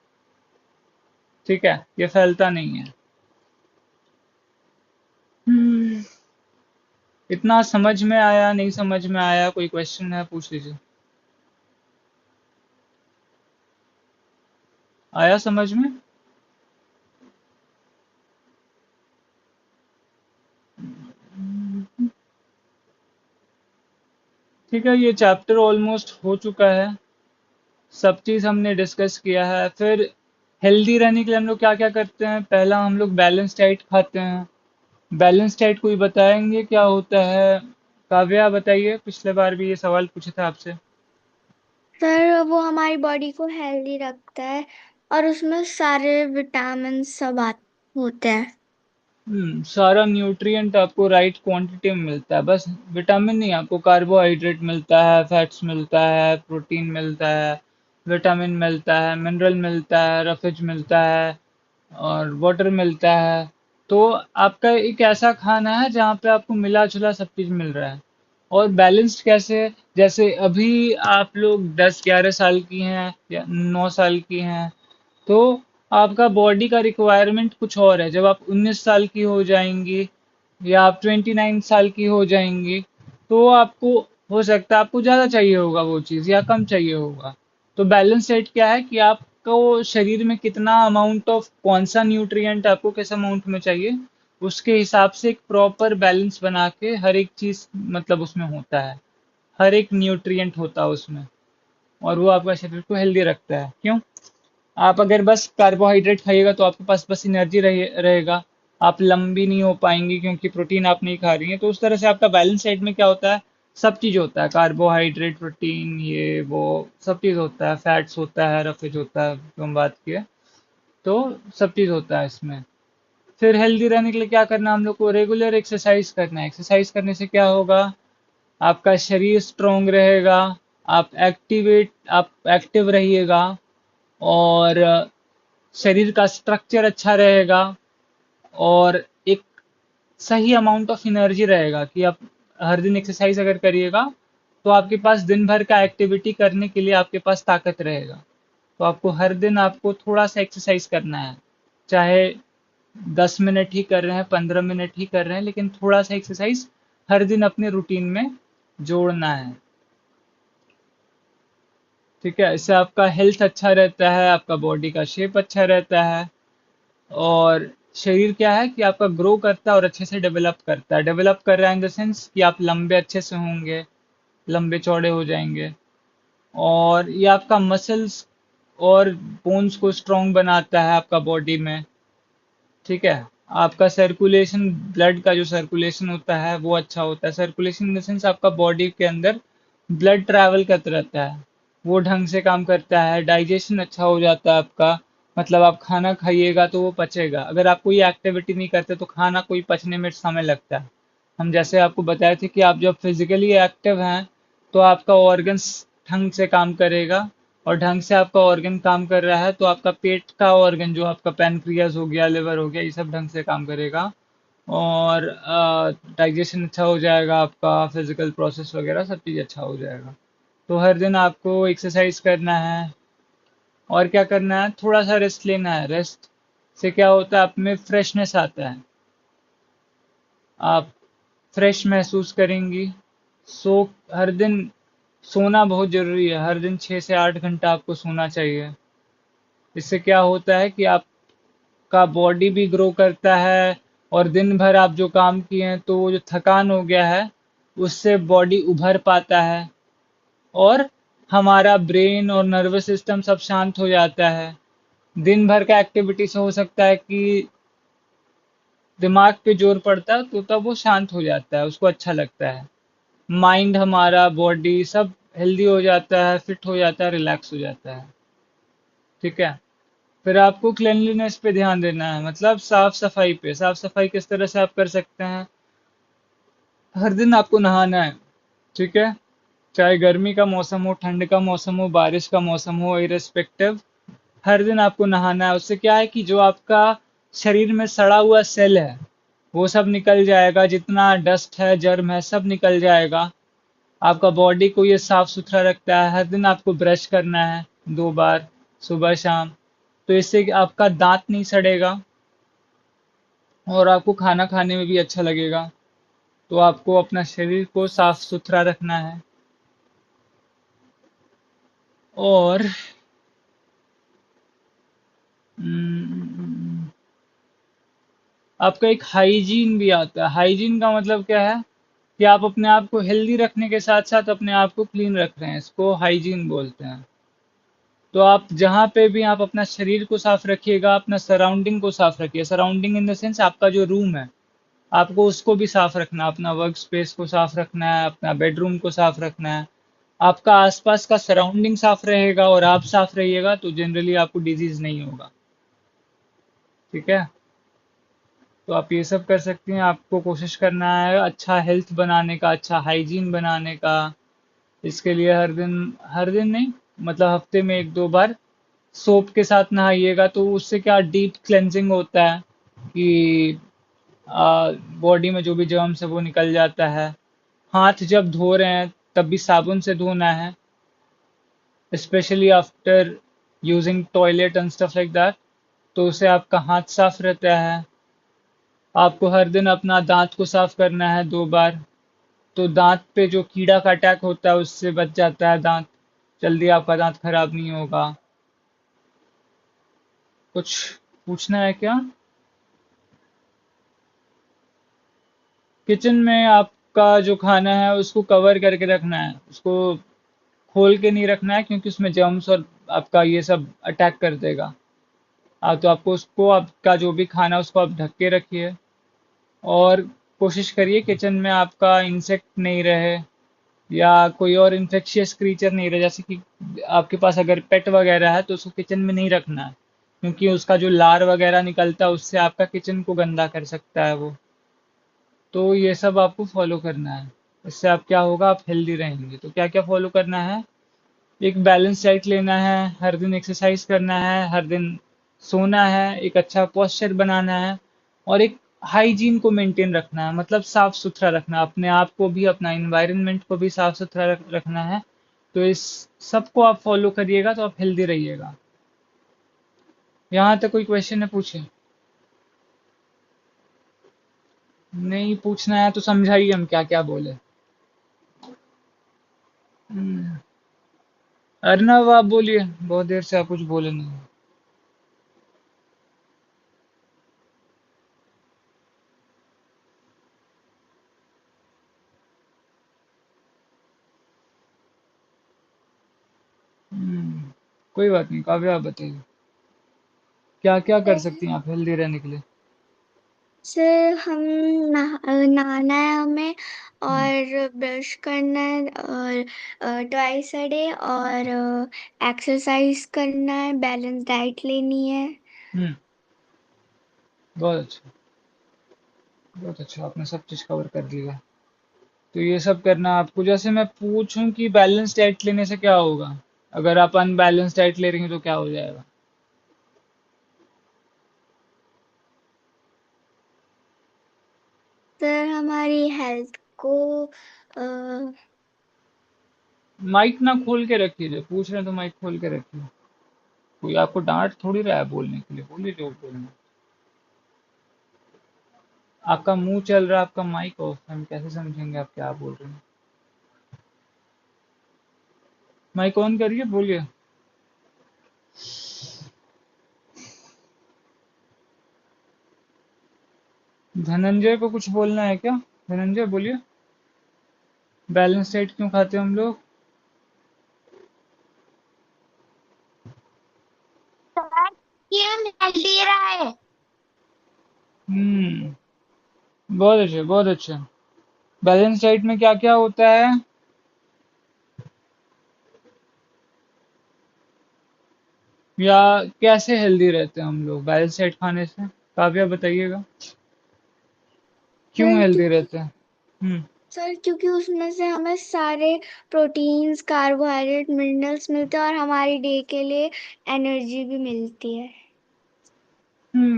ठीक है, ये फैलता नहीं है। हम्म, इतना समझ में आया, नहीं समझ में आया, कोई क्वेश्चन है पूछ लीजिए। आया समझ में? ठीक है, ये चैप्टर ऑलमोस्ट हो चुका है, सब चीज़ हमने डिस्कस किया है। फिर हेल्दी रहने के लिए हम लोग क्या क्या करते हैं, पहला हम लोग बैलेंस डाइट खाते हैं। बैलेंस डाइट कोई बताएंगे क्या होता है? काव्या बताइए, पिछले बार भी ये सवाल पूछा था आपसे। सर वो हमारी बॉडी को हेल्दी रखता है और उसमें सारे विटामिन सब होते हैं। सारा न्यूट्रिएंट आपको राइट क्वांटिटी में मिलता है, बस विटामिन नहीं, आपको कार्बोहाइड्रेट मिलता है, फैट्स मिलता है, प्रोटीन मिलता है, विटामिन मिलता है, मिनरल मिलता है, रफेज मिलता है और वाटर मिलता है। तो आपका एक ऐसा खाना है जहाँ पे आपको मिला जुला सब चीज मिल रहा है। और बैलेंस्ड कैसे? जैसे अभी आप लोग 10-11 साल की हैं या 9 साल की हैं, तो आपका बॉडी का रिक्वायरमेंट कुछ और है। जब आप 19 साल की हो जाएंगी या आप 29 साल की हो जाएंगी, तो आपको हो सकता है आपको ज़्यादा चाहिए होगा वो चीज़ या कम चाहिए होगा। तो बैलेंस सेट क्या है कि आपको शरीर में कितना अमाउंट ऑफ कौन सा न्यूट्रिएंट आपको किस अमाउंट में चाहिए, उसके हिसाब से एक प्रॉपर बैलेंस बना के हर एक चीज़ मतलब उसमें होता है, हर एक न्यूट्रिएंट होता है उसमें। और वो आपका शरीर को हेल्दी रखता है। क्यों? आप अगर बस कार्बोहाइड्रेट खाइएगा तो आपके पास बस एनर्जी रहेगा, आप लंबी नहीं हो पाएंगी क्योंकि प्रोटीन आप नहीं खा रही हैं। तो उस तरह से आपका बैलेंस डाइट में क्या होता है, सब चीज़ होता है, कार्बोहाइड्रेट, प्रोटीन, ये वो सब चीज़ होता है, फैट्स होता है, रफेज होता है, जो हम बात किए। तो सब चीज़ होता है इसमें। फिर हेल्दी रहने के लिए क्या करना है, हम लोग को रेगुलर एक्सरसाइज करना है। एक्सरसाइज करने से क्या होगा, आपका शरीर स्ट्रोंग रहेगा, आप एक्टिव रहिएगा, और शरीर का स्ट्रक्चर अच्छा रहेगा, और एक सही अमाउंट ऑफ एनर्जी रहेगा कि आप हर दिन एक्सरसाइज अगर करिएगा तो आपके पास दिन भर का एक्टिविटी करने के लिए आपके पास ताकत रहेगा। तो आपको हर दिन आपको थोड़ा सा एक्सरसाइज करना है, चाहे 10 मिनट ही कर रहे हैं, 15 मिनट ही कर रहे हैं, लेकिन थोड़ा सा एक्सरसाइज हर दिन अपने रूटीन में जोड़ना है। ठीक है, इससे आपका हेल्थ अच्छा रहता है, आपका बॉडी का शेप अच्छा रहता है, और शरीर क्या है कि आपका ग्रो करता है और अच्छे से डेवलप करता है। डेवलप कर रहा है इन द सेंस कि आप लंबे अच्छे से होंगे, लंबे चौड़े हो जाएंगे। और ये आपका मसल्स और बोन्स को स्ट्रॉन्ग बनाता है आपका बॉडी में। ठीक है, आपका सर्कुलेशन, ब्लड का जो सर्कुलेशन होता है वो अच्छा होता है। सर्कुलेशन इन द सेंस आपका बॉडी के अंदर ब्लड ट्रैवल करता रहता है, वो ढंग से काम करता है। डाइजेशन अच्छा हो जाता है आपका, मतलब आप खाना खाइएगा तो वो पचेगा। अगर आप कोई एक्टिविटी नहीं करते तो खाना कोई पचने में समय लगता है। हम जैसे आपको बताए थे कि आप जब फिजिकली एक्टिव हैं तो आपका ऑर्गन्स ढंग से काम करेगा, और ढंग से आपका ऑर्गन काम कर रहा है तो आपका पेट का ऑर्गन, जो आपका पैनक्रियाज हो गया, लिवर हो गया, ये सब ढंग से काम करेगा, और डाइजेशन अच्छा हो जाएगा, आपका फिजिकल प्रोसेस वगैरह सब चीज़ अच्छा हो जाएगा। तो हर दिन आपको एक्सरसाइज करना है। और क्या करना है, थोड़ा सा रेस्ट लेना है। रेस्ट से क्या होता है, आप में फ्रेशनेस आता है, आप फ्रेश महसूस करेंगी। सो हर दिन सोना बहुत जरूरी है, हर दिन 6 से 8 घंटा आपको सोना चाहिए। इससे क्या होता है कि आपका बॉडी भी ग्रो करता है, और दिन भर आप जो काम किए हैं तो वो जो थकान हो गया है उससे बॉडी उभर पाता है, और हमारा ब्रेन और नर्वस सिस्टम सब शांत हो जाता है। दिन भर का एक्टिविटी से हो सकता है कि दिमाग पे जोर पड़ता है, तो तब वो शांत हो जाता है, उसको अच्छा लगता है। माइंड, हमारा बॉडी सब हेल्दी हो जाता है, फिट हो जाता है, रिलैक्स हो जाता है। ठीक है, फिर आपको क्लेanलीनेस पे ध्यान देना है, मतलब साफ सफाई पे। साफ सफाई किस तरह से आप कर सकते हैं, हर दिन आपको नहाना है। ठीक है, चाहे गर्मी का मौसम हो, ठंड का मौसम हो, बारिश का मौसम हो, इरेस्पेक्टिव हर दिन आपको नहाना है। उससे क्या है कि जो आपका शरीर में सड़ा हुआ सेल है वो सब निकल जाएगा, जितना डस्ट है, जर्म है, सब निकल जाएगा। आपका बॉडी को ये साफ सुथरा रखता है। हर दिन आपको ब्रश करना है 2 बार, सुबह शाम। तो इससे कि आपका दांत नहीं सड़ेगा, और आपको खाना खाने में भी अच्छा लगेगा। तो आपको अपना शरीर को साफ सुथरा रखना है। और हम्म, आपका एक हाइजीन भी आता है। हाइजीन का मतलब क्या है कि आप अपने आप को हेल्दी रखने के साथ साथ अपने आप को क्लीन रख रहे हैं, इसको हाइजीन बोलते हैं। तो आप जहाँ पे भी आप अपना शरीर को साफ रखिएगा, अपना सराउंडिंग को साफ रखिए। सराउंडिंग इन द सेंस आपका जो रूम है आपको उसको भी साफ रखना है, अपना वर्क स्पेस को साफ रखना है, अपना बेडरूम को साफ रखना है, आपका आसपास का सराउंडिंग साफ रहेगा और आप साफ रहिएगा तो जनरली आपको डिजीज नहीं होगा। ठीक है, तो आप ये सब कर सकती हैं। आपको कोशिश करना है अच्छा हेल्थ बनाने का, अच्छा हाइजीन बनाने का। इसके लिए हर दिन नहीं, मतलब हफ्ते में एक दो बार सोप के साथ नहाइएगा, तो उससे क्या डीप क्लेंजिंग होता है कि बॉडी में जो भी जर्म्स है वो निकल जाता है। हाथ जब धो रहे हैं तब भी साबुन से धोना है, specially after using toilet and stuff like that, तो उससे आपका हाथ साफ रहता है। आपको हर दिन अपना दांत को साफ करना है 2 बार, तो दांत पे जो कीड़ा का अटैक होता है उससे बच जाता है दांत, जल्दी आपका दांत खराब नहीं होगा। कुछ पूछना है क्या? किचन में आपका जो खाना है उसको कवर करके रखना है, उसको खोल के नहीं रखना है, क्योंकि उसमें जर्म्स और आपका ये सब अटैक कर देगा। तो आपको उसको, आपका जो भी खाना है उसको आप ढक के रखिए, और कोशिश करिए किचन में आपका इंसेक्ट नहीं रहे या कोई और इन्फेक्शियस क्रीचर नहीं रहे। जैसे कि आपके पास अगर पेट वगैरह है तो उसको किचन में नहीं रखना है, क्योंकि उसका जो लार वगैरह निकलता है उससे आपका किचन को गंदा कर सकता है वो। तो ये सब आपको फॉलो करना है। इससे आप क्या होगा, आप हेल्दी रहेंगे। तो क्या क्या फॉलो करना है? एक बैलेंस डाइट लेना है, हर दिन एक्सरसाइज करना है, हर दिन सोना है, एक अच्छा पोस्चर बनाना है, और एक हाइजीन को मेंटेन रखना है, मतलब साफ सुथरा रखना, अपने आप को भी अपना इन्वायरमेंट को भी साफ सुथरा रखना है। तो इस सबको आप फॉलो करिएगा तो आप हेल्दी रहिएगा। यहाँ तक कोई क्वेश्चन है, पूछे? नहीं पूछना है तो समझाइए हम क्या क्या बोले। हम्म, अर्नव आप बोलिए, बहुत देर से आप कुछ बोले नहीं। कोई बात नहीं, काव्या आप बताइए क्या क्या कर सकती हैं आप हेल्दी रहने के लिए। सर हम नहाना है हमें, और ब्रश करना है, और ट्वाइस अ डे, और एक्सरसाइज करना है, बैलेंस डाइट लेनी है। हम्म, बहुत अच्छा, बहुत अच्छा, आपने सब चीज कवर कर लिया। तो ये सब करना आपको। जैसे मैं पूछूं कि बैलेंस डाइट लेने से क्या होगा, अगर आप अनबैलेंस डाइट ले रही हैं तो क्या हो जाएगा? सर हमारी हेल्थ को अ, माइक ना खोल के रखिए, जब पूछ रहे हैं तो माइक खोल के रखिए। कोई आपको डांट थोड़ी रहा है बोलने के लिए, बोलिए जो बोलना। आपका मुंह चल रहा है, आपका माइक ऑफ है, हम कैसे समझेंगे आप क्या बोल रहे हैं? माइक ऑन करिए, बोलिए। धनंजय को कुछ बोलना है क्या? धनंजय बोलिए, बैलेंस डाइट क्यों खाते हैं हम लोग? ये हेल्दी रहा है। हम्म, बहुत अच्छे, बहुत अच्छा। बैलेंस डाइट में क्या क्या होता है? या कैसे हेल्दी रहते हैं हम लोग बैलेंस डाइट खाने से? काव्या बताइएगा, क्यों सर हेल्दी क्योंकि रहते हैं? हम्म। सर क्योंकि उसमें से हमें सारे प्रोटीन्स, कार्बोहाइड्रेट, मिनरल्स मिलते हैं, और हमारी डे के लिए एनर्जी भी मिलती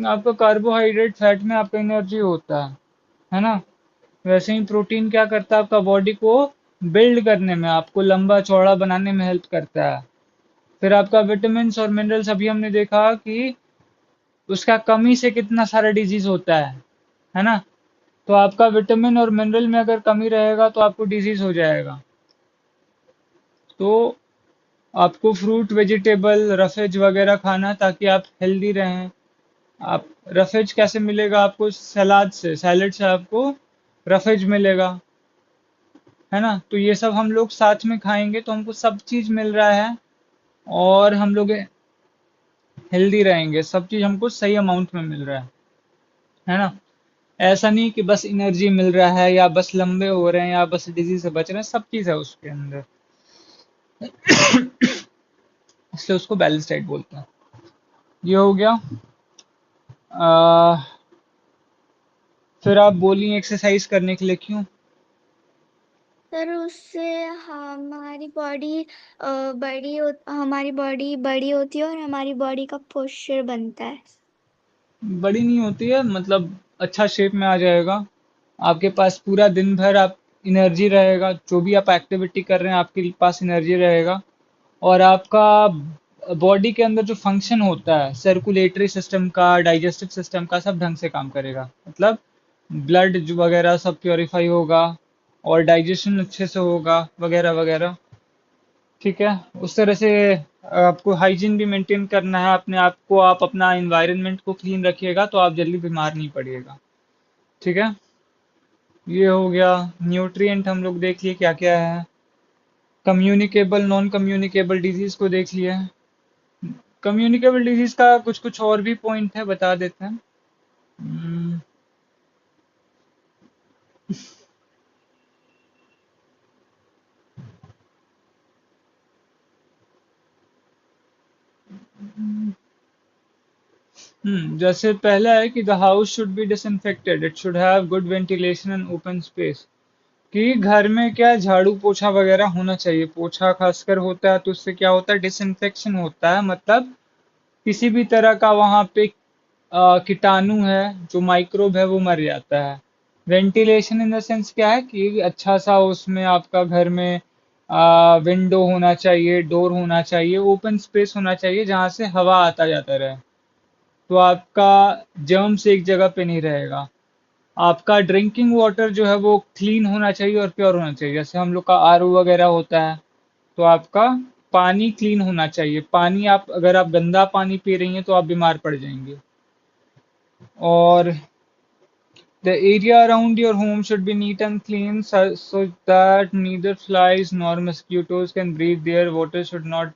आपका कार्बोहाइड्रेट फैट में आपका एनर्जी होता है ना? वैसे ही प्रोटीन क्या करता है, आपका बॉडी को बिल्ड करने में, आपको लंबा चौड़ा बनाने में हेल्प करता है। फिर आपका विटामिन्स और मिनरल्स, अभी हमने देखा कि उसका कमी से कितना सारा डिजीज होता है ना? तो आपका विटामिन और मिनरल में अगर कमी रहेगा तो आपको डिजीज हो जाएगा। तो आपको फ्रूट, वेजिटेबल, रफेज वगैरह खाना, ताकि आप हेल्दी रहें। आप, रफेज कैसे मिलेगा आपको? सलाद से, सैलेड से आपको रफेज मिलेगा, है ना? तो ये सब हम लोग साथ में खाएंगे तो हमको सब चीज मिल रहा है, और हम लोग हेल्दी रहेंगे, सब चीज हमको सही अमाउंट में मिल रहा है ना? ऐसा नहीं कि बस एनर्जी मिल रहा है या बस लंबे हो रहे हैं या बस डिजीज से बच रहे हैं, सब चीज है उसके अंदर। इसलिए उसको बैलेंस डाइट बोलते हैं। ये हो गया। आ, फिर आप बोली एक्सरसाइज करने के लिए क्यों? सर उससे हमारी बॉडी हमारी बॉडी बड़ी होती है और हमारी बॉडी का पोस्चर बनता है। बड़ी नहीं होती है, मतलब अच्छा शेप में आ जाएगा। आपके पास पूरा दिन भर आप एनर्जी रहेगा, जो भी आप एक्टिविटी कर रहे हैं आपके पास एनर्जी रहेगा। और आपका बॉडी के अंदर जो फंक्शन होता है सर्कुलेटरी सिस्टम का, डाइजेस्टिव सिस्टम का, सब ढंग से काम करेगा। मतलब ब्लड वगैरह सब प्योरीफाई होगा और डाइजेशन अच्छे से होगा वगैरह वगैरह। ठीक है। उस तरह से आपको हाइजीन भी मेंटेन करना है अपने आप को, आप अपना एनवायरनमेंट को क्लीन रखिएगा तो आप जल्दी बीमार नहीं पड़िएगा। ठीक है। ये हो गया। न्यूट्रिएंट हम लोग देख लिए क्या क्या है। कम्युनिकेबल नॉन कम्युनिकेबल डिजीज को देख लिया। कम्युनिकेबल डिजीज का कुछ कुछ और भी पॉइंट है, बता देते हैं। हम्म, जैसे पहला है कि the house should be disinfected, it should have good ventilation and open space. कि घर में क्या है, झाड़ू पोछा वगैरह होना चाहिए। पोछा खासकर होता है तो उससे क्या होता है, डिसइंफेक्शन होता है। मतलब किसी भी तरह का वहां पे कीटाणु है, जो माइक्रोब है, वो मर जाता है। वेंटिलेशन इन द सेंस क्या है कि अच्छा सा उसमें आपका घर में विंडो होना चाहिए, डोर होना चाहिए, ओपन स्पेस होना चाहिए जहां से हवा आता जाता रहे। तो आपका जर्म्स एक जगह पे नहीं रहेगा। आपका ड्रिंकिंग वाटर जो है वो क्लीन होना चाहिए और प्योर होना चाहिए। जैसे हम लोग का आरओ वगैरह होता है, तो आपका पानी क्लीन होना चाहिए। पानी आप अगर आप गंदा पानी पी रही हैं तो आप बीमार पड़ जाएंगे। और the area around your home should be neat and clean, so that neither flies nor mosquitoes can breathe there. Water should not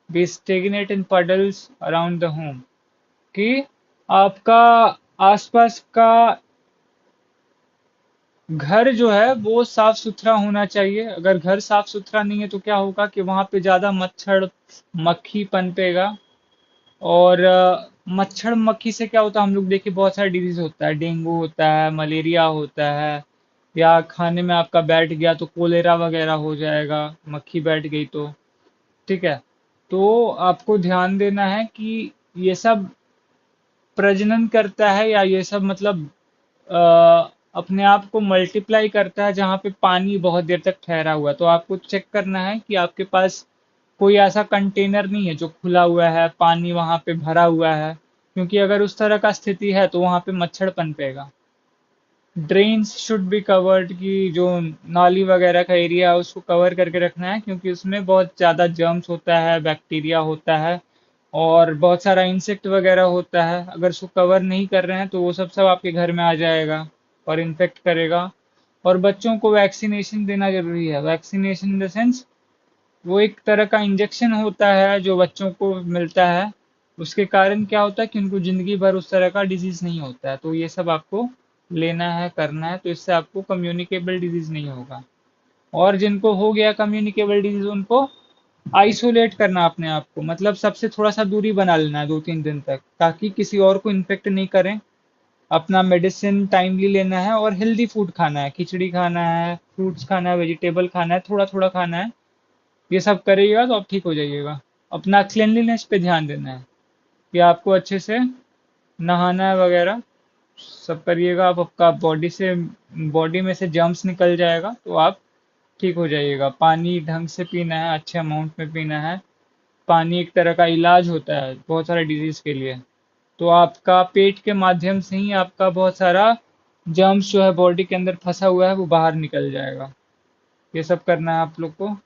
be stagnant in puddles around the home. कि आपका आसपास का घर जो है वो साफ सुथरा होना चाहिए। अगर घर साफ सुथरा नहीं है तो क्या होगा कि वहां पे ज्यादा मच्छर मक्खी पनपेगा। और मच्छर मक्खी से क्या होता है, हम लोग देखिए बहुत सारा डिजीज होता है, डेंगू होता है, मलेरिया होता है, या खाने में आपका बैठ गया तो कोलेरा वगैरह हो जाएगा, मक्खी बैठ गई तो। ठीक है। तो आपको ध्यान देना है कि ये सब प्रजनन करता है, या ये सब मतलब अपने आप को मल्टीप्लाई करता है जहाँ पे पानी बहुत देर तक ठहरा हुआ है। तो आपको चेक करना है कि आपके पास कोई ऐसा कंटेनर नहीं है जो खुला हुआ है, पानी वहां पे भरा हुआ है। क्योंकि अगर उस तरह का स्थिति है तो वहां पे मच्छर पनपेगा। ड्रेन्स शुड बी कवर्ड, की जो नाली वगैरह का एरिया है उसको कवर करके रखना है, क्योंकि उसमें बहुत ज़्यादा जर्म्स होता है, बैक्टीरिया होता है, और बहुत सारा इंसेक्ट वगैरह होता है। अगर उसको कवर नहीं कर रहे हैं तो वो सब सब आपके घर में आ जाएगा और इन्फेक्ट करेगा। और बच्चों को वैक्सीनेशन देना जरूरी है। वैक्सीनेशन इन द सेंस वो एक तरह का इंजेक्शन होता है जो बच्चों को मिलता है। उसके कारण क्या होता है कि उनको जिंदगी भर उस तरह का डिजीज नहीं होता है। तो ये सब आपको लेना है, करना है, तो इससे आपको कम्युनिकेबल डिजीज नहीं होगा। और जिनको हो गया कम्युनिकेबल डिजीज उनको आइसोलेट करना अपने आप को, मतलब सबसे थोड़ा सा दूरी बना लेना है 2-3 दिन तक, ताकि किसी और को इन्फेक्ट नहीं करें। अपना मेडिसिन टाइमली लेना है और हेल्दी फूड खाना है, खिचड़ी खाना है, फ्रूट्स खाना है, वेजिटेबल खाना है, थोड़ा थोड़ा खाना है। ये सब करिएगा तो आप ठीक हो जाइएगा। अपना क्लेanलीनेस पे ध्यान देना है कि आपको अच्छे से नहाना है वगैरह सब करिएगा। आप आपका बॉडी में से जर्म्स निकल जाएगा तो आप ठीक हो जाइएगा। पानी ढंग से पीना है, अच्छे अमाउंट में पीना है। पानी एक तरह का इलाज होता है बहुत सारे डिजीज के लिए। तो आपका पेट के माध्यम से ही आपका बहुत सारा जर्म्स जो है बॉडी के अंदर फंसा हुआ है वो बाहर निकल जाएगा। ये सब करना है आप लोग को।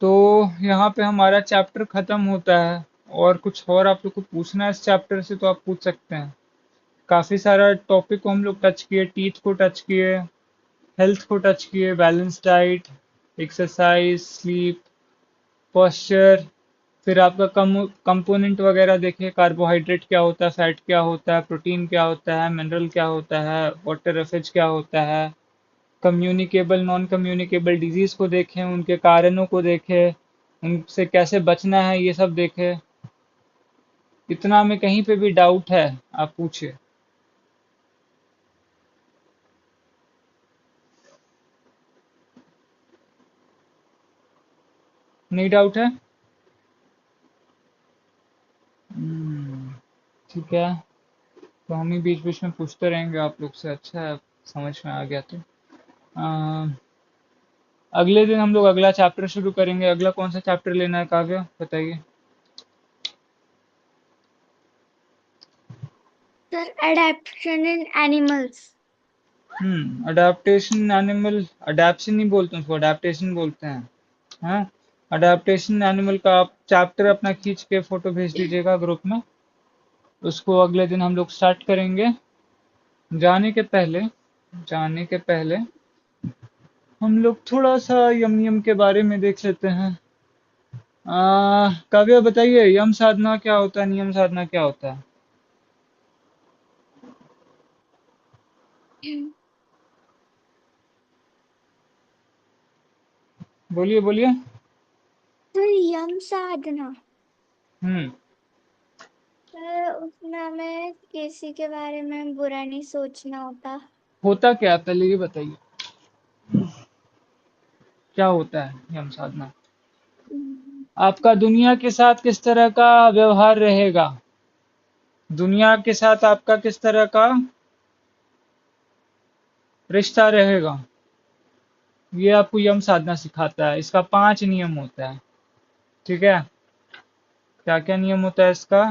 तो यहाँ पे हमारा चैप्टर खत्म होता है। और कुछ और आप लोग को पूछना है इस चैप्टर से तो आप पूछ सकते हैं। काफी सारा टॉपिक को हम लोग टच किए, टीथ को टच किए, हेल्थ को टच किए, balance diet, exercise, sleep, posture, फिर आपका कंपोनेंट वगैरह देखे, कार्बोहाइड्रेट क्या होता है, फैट क्या होता है, प्रोटीन क्या होता है, मिनरल क्या होता है, वाटर रेफेज क्या होता है, कम्युनिकेबल नॉन कम्युनिकेबल डिजीज को देखें, उनके कारणों को देखें, उनसे कैसे बचना है ये सब देखें। इतना में कहीं पे भी डाउट है आप पूछिए। नहीं डाउट है? हम्म, ठीक है। तो हम ही बीच बीच में पूछते रहेंगे आप लोग से, अच्छा है समझ में आ गया तो। अगले दिन हम लोग अगला चैप्टर शुरू करेंगे। अगला कौन सा चैप्टर लेना है काव्या, बताइए। सर एडेप्शन इन एनिमल्स। अडेप्टेशन एनिमल, अडेप्शन नहीं बोलते हैं उसको, अडेप्टेशन बोलते हैं। हाँ, अडेप्टेशन एनिमल का आप चैप्टर अपना खींच के फोटो भेज दीजिएगा ग्रुप में। उसको अगले दिन हम लोग स्टार्ट करेंगे। जाने के पहले जाने के पहले हम लोग थोड़ा सा यम यम के बारे में देख लेते हैं। काव्या बताइए, यम साधना क्या होता है, नियम साधना क्या होता है? बोलिए बोलिए। सर यम साधना, हम्म। सर उसमें हमें किसी के बारे में बुरा नहीं सोचना होता। होता क्या है, पहले ये बताइए, क्या होता है यम साधना? हम्म, आपका दुनिया के साथ किस तरह का व्यवहार रहेगा, दुनिया के साथ आपका किस तरह का रिश्ता रहेगा, ये आपको यम साधना सिखाता है। इसका 5 नियम होता है, ठीक है। क्या क्या नियम होता है इसका?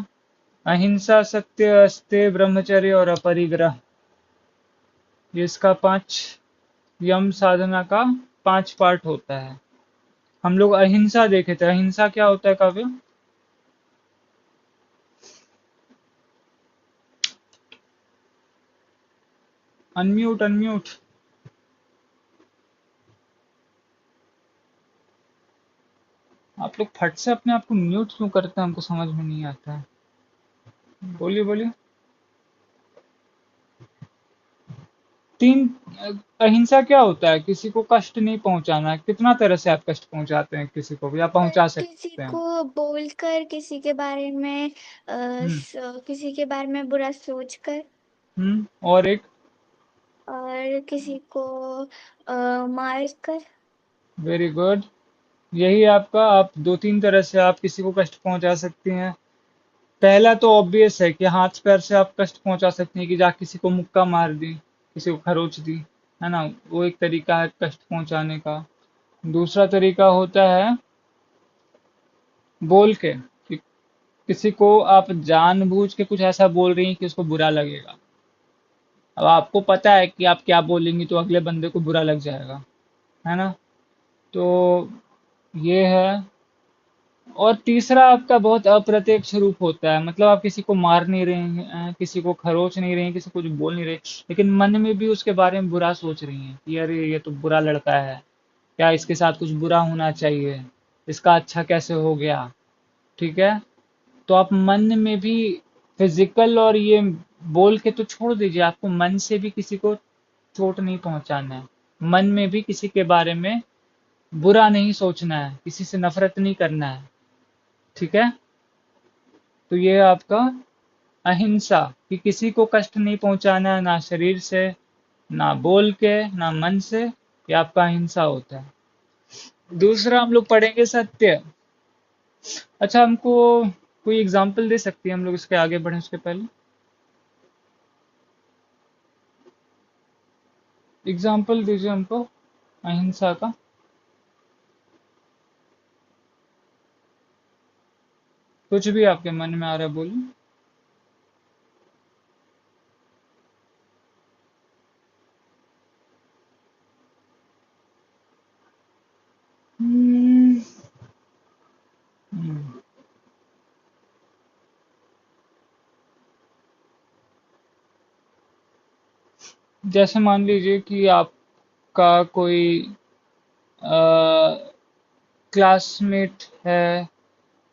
अहिंसा, सत्य, अस्तेय, ब्रह्मचर्य और अपरिग्रह। ये इसका 5, यम साधना का 5 पार्ट होता है। हम लोग अहिंसा देखे थे, अहिंसा क्या होता है काव्य? Unmute unmute. आप लोग फट से अपने आप को म्यूट क्यों करते हैं, हमको समझ में नहीं आता है। बोलिए बोलिए। 3, अहिंसा क्या होता है? किसी को कष्ट नहीं पहुंचाना। कितना तरह से आप कष्ट पहुंचाते हैं किसी को, या सर पहुंचा किसी सकते हैं? को बोलकर, किसी के बारे में हम्म। किसी के बारे में बुरा सोचकर, और एक? और किसी को मार कर। Very good. यही आपका, आप 2-3 तरह से आप किसी को कष्ट पहुंचा सकती हैं। पहला तो ऑब्वियस है कि हाथ पैर से आप कष्ट पहुंचा सकती हैं, कि जा किसी को मुक्का मार दी, किसी को खरोच दी, है ना, वो एक तरीका है कष्ट पहुंचाने का। दूसरा तरीका होता है बोल के, कि किसी को आप जानबूझ के कुछ ऐसा बोल रही हैं कि उसको बुरा लगेगा। अब आपको पता है कि आप क्या बोलेंगी तो अगले बंदे को बुरा लग जाएगा, है ना। तो ये है। और तीसरा आपका बहुत अप्रत्यक्ष रूप होता है, मतलब आप किसी को मार नहीं रहे हैं, किसी को खरोच नहीं रहे हैं, किसी को कुछ बोल नहीं रहे, लेकिन मन में भी उसके बारे में बुरा सोच रही हैं कि अरे ये तो बुरा लड़का है, क्या इसके साथ कुछ बुरा होना चाहिए, इसका अच्छा कैसे हो गया, ठीक है। तो आप मन में भी, फिजिकल और ये बोल के तो छोड़ दीजिए, आपको मन से भी किसी को चोट नहीं पहुंचाना है। मन में भी किसी के बारे में बुरा नहीं सोचना है, किसी से नफरत नहीं करना है, ठीक है। तो ये आपका अहिंसा, कि किसी को कष्ट नहीं पहुंचाना, ना शरीर से, ना बोल के, ना मन से, ये आपका अहिंसा होता है। दूसरा हम लोग पढ़ेंगे सत्य। अच्छा, हमको कोई एग्जांपल दे सकती है, हम लोग इसके आगे बढ़े उसके पहले? एग्जाम्पल दीजिए हमको अहिंसा का। कुछ भी आपके मन में आ रहा है बोलिए। हम्म, हम्म, जैसे मान लीजिए कि आपका कोई क्लासमेट है,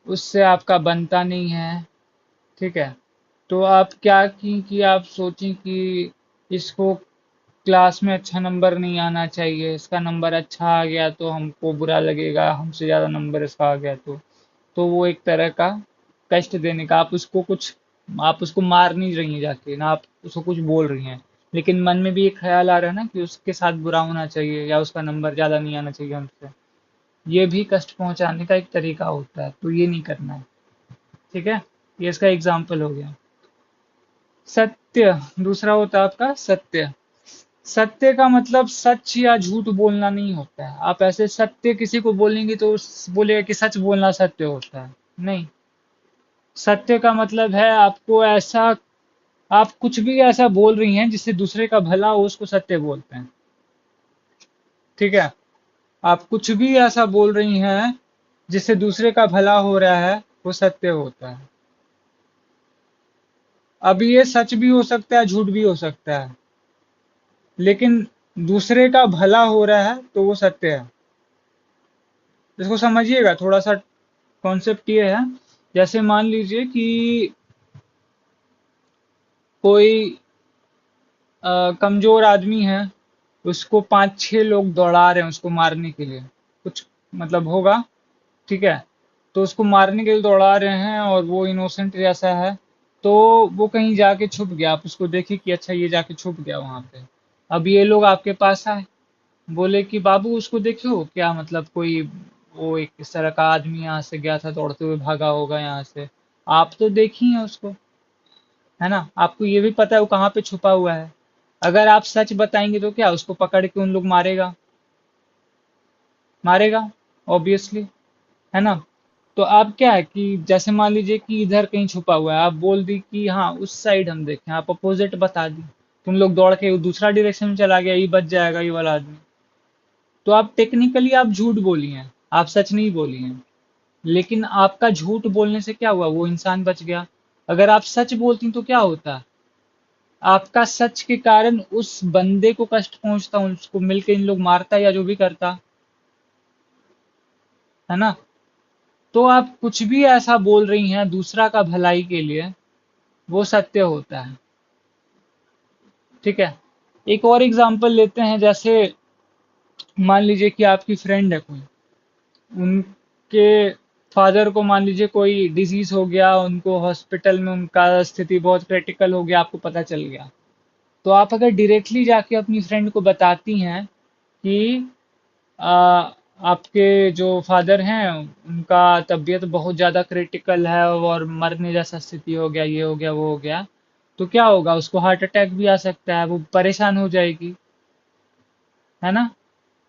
उससे आपका बनता नहीं है, ठीक है। तो आप क्या की कि आप सोचें कि इसको क्लास में अच्छा नंबर नहीं आना चाहिए, इसका नंबर अच्छा आ गया तो हमको बुरा लगेगा, हमसे ज़्यादा नंबर इसका आ गया तो वो एक तरह का कष्ट देने का। आप उसको मार नहीं रही हैं जाके, ना आप उसको कुछ बोल रही हैं, लेकिन मन में भी एक ख्याल आ रहा है ना कि उसके साथ बुरा होना चाहिए या उसका नंबर ज़्यादा नहीं आना चाहिए हमसे। ये भी कष्ट पहुंचाने का एक तरीका होता है, तो ये नहीं करना है। ठीक है, ये इसका एग्जाम्पल हो गया। सत्य, दूसरा होता है आपका सत्य। सत्य का मतलब सच या झूठ बोलना नहीं होता है। आप ऐसे सत्य किसी को बोलेंगे तो बोलेगा कि सच बोलना सत्य होता है, नहीं। सत्य का मतलब है आपको ऐसा, आप कुछ भी ऐसा बोल रही हैं जिससे दूसरे का भला हो, उसको सत्य बोलते हैं। ठीक है, आप कुछ भी ऐसा बोल रही हैं जिससे दूसरे का भला हो रहा है, वो सत्य होता है। अब ये सच भी हो सकता है, झूठ भी हो सकता है, लेकिन दूसरे का भला हो रहा है तो वो सत्य है। इसको समझिएगा थोड़ा सा। कॉन्सेप्ट ये है, जैसे मान लीजिए कि कोई कमजोर आदमी है, उसको 5-6 लोग दौड़ा रहे हैं उसको मारने के लिए, कुछ मतलब होगा। ठीक है, तो उसको मारने के लिए दौड़ा रहे हैं और वो इनोसेंट जैसा है, तो वो कहीं जाके छुप गया। आप उसको देखे कि अच्छा ये जाके छुप गया वहां पे। अब ये लोग आपके पास आए, बोले कि बाबू उसको देखो, क्या मतलब कोई वो एक इस तरह का आदमी यहाँ से गया था, दौड़ते हुए भागा होगा यहाँ से। आप तो देखी हैं उसको, है ना, आपको ये भी पता है वो कहाँ पे छुपा हुआ है। अगर आप सच बताएंगे तो क्या उसको पकड़ के उन लोग मारेगा, मारेगा ऑब्वियसली, है ना। तो आप क्या है कि जैसे मान लीजिए कि इधर कहीं छुपा हुआ है, आप बोल दी कि हाँ उस साइड हम देखें, आप अपोजिट बता दी, तुम लोग दौड़ के दूसरा डायरेक्शन में चला गया, ये बच जाएगा ये वाला आदमी। तो आप टेक्निकली आप झूठ बोली हैं, आप सच नहीं बोली हैं, लेकिन आपका झूठ बोलने से क्या हुआ, वो इंसान बच गया। अगर आप सच बोलती तो क्या होता, आपका सच के कारण उस बंदे को कष्ट पहुंचता, उसको मिलके इन लोग मारता या जो भी करता, है ना। तो आप कुछ भी ऐसा बोल रही हैं दूसरा का भलाई के लिए, वो सत्य होता है। ठीक है, एक और एग्जांपल लेते हैं। जैसे मान लीजिए कि आपकी फ्रेंड है कोई, उनके फादर को मान लीजिए कोई डिजीज हो गया, उनको हॉस्पिटल में उनका स्थिति बहुत क्रिटिकल हो गया, आपको पता चल गया। तो आप अगर डायरेक्टली जाके अपनी फ्रेंड को बताती हैं कि आ, आपके जो फादर हैं उनका तबीयत बहुत ज़्यादा क्रिटिकल है और मरने जैसा स्थिति हो गया, ये हो गया वो हो गया, तो क्या होगा, उसको हार्ट अटैक भी आ सकता है, वो परेशान हो जाएगी, है ना।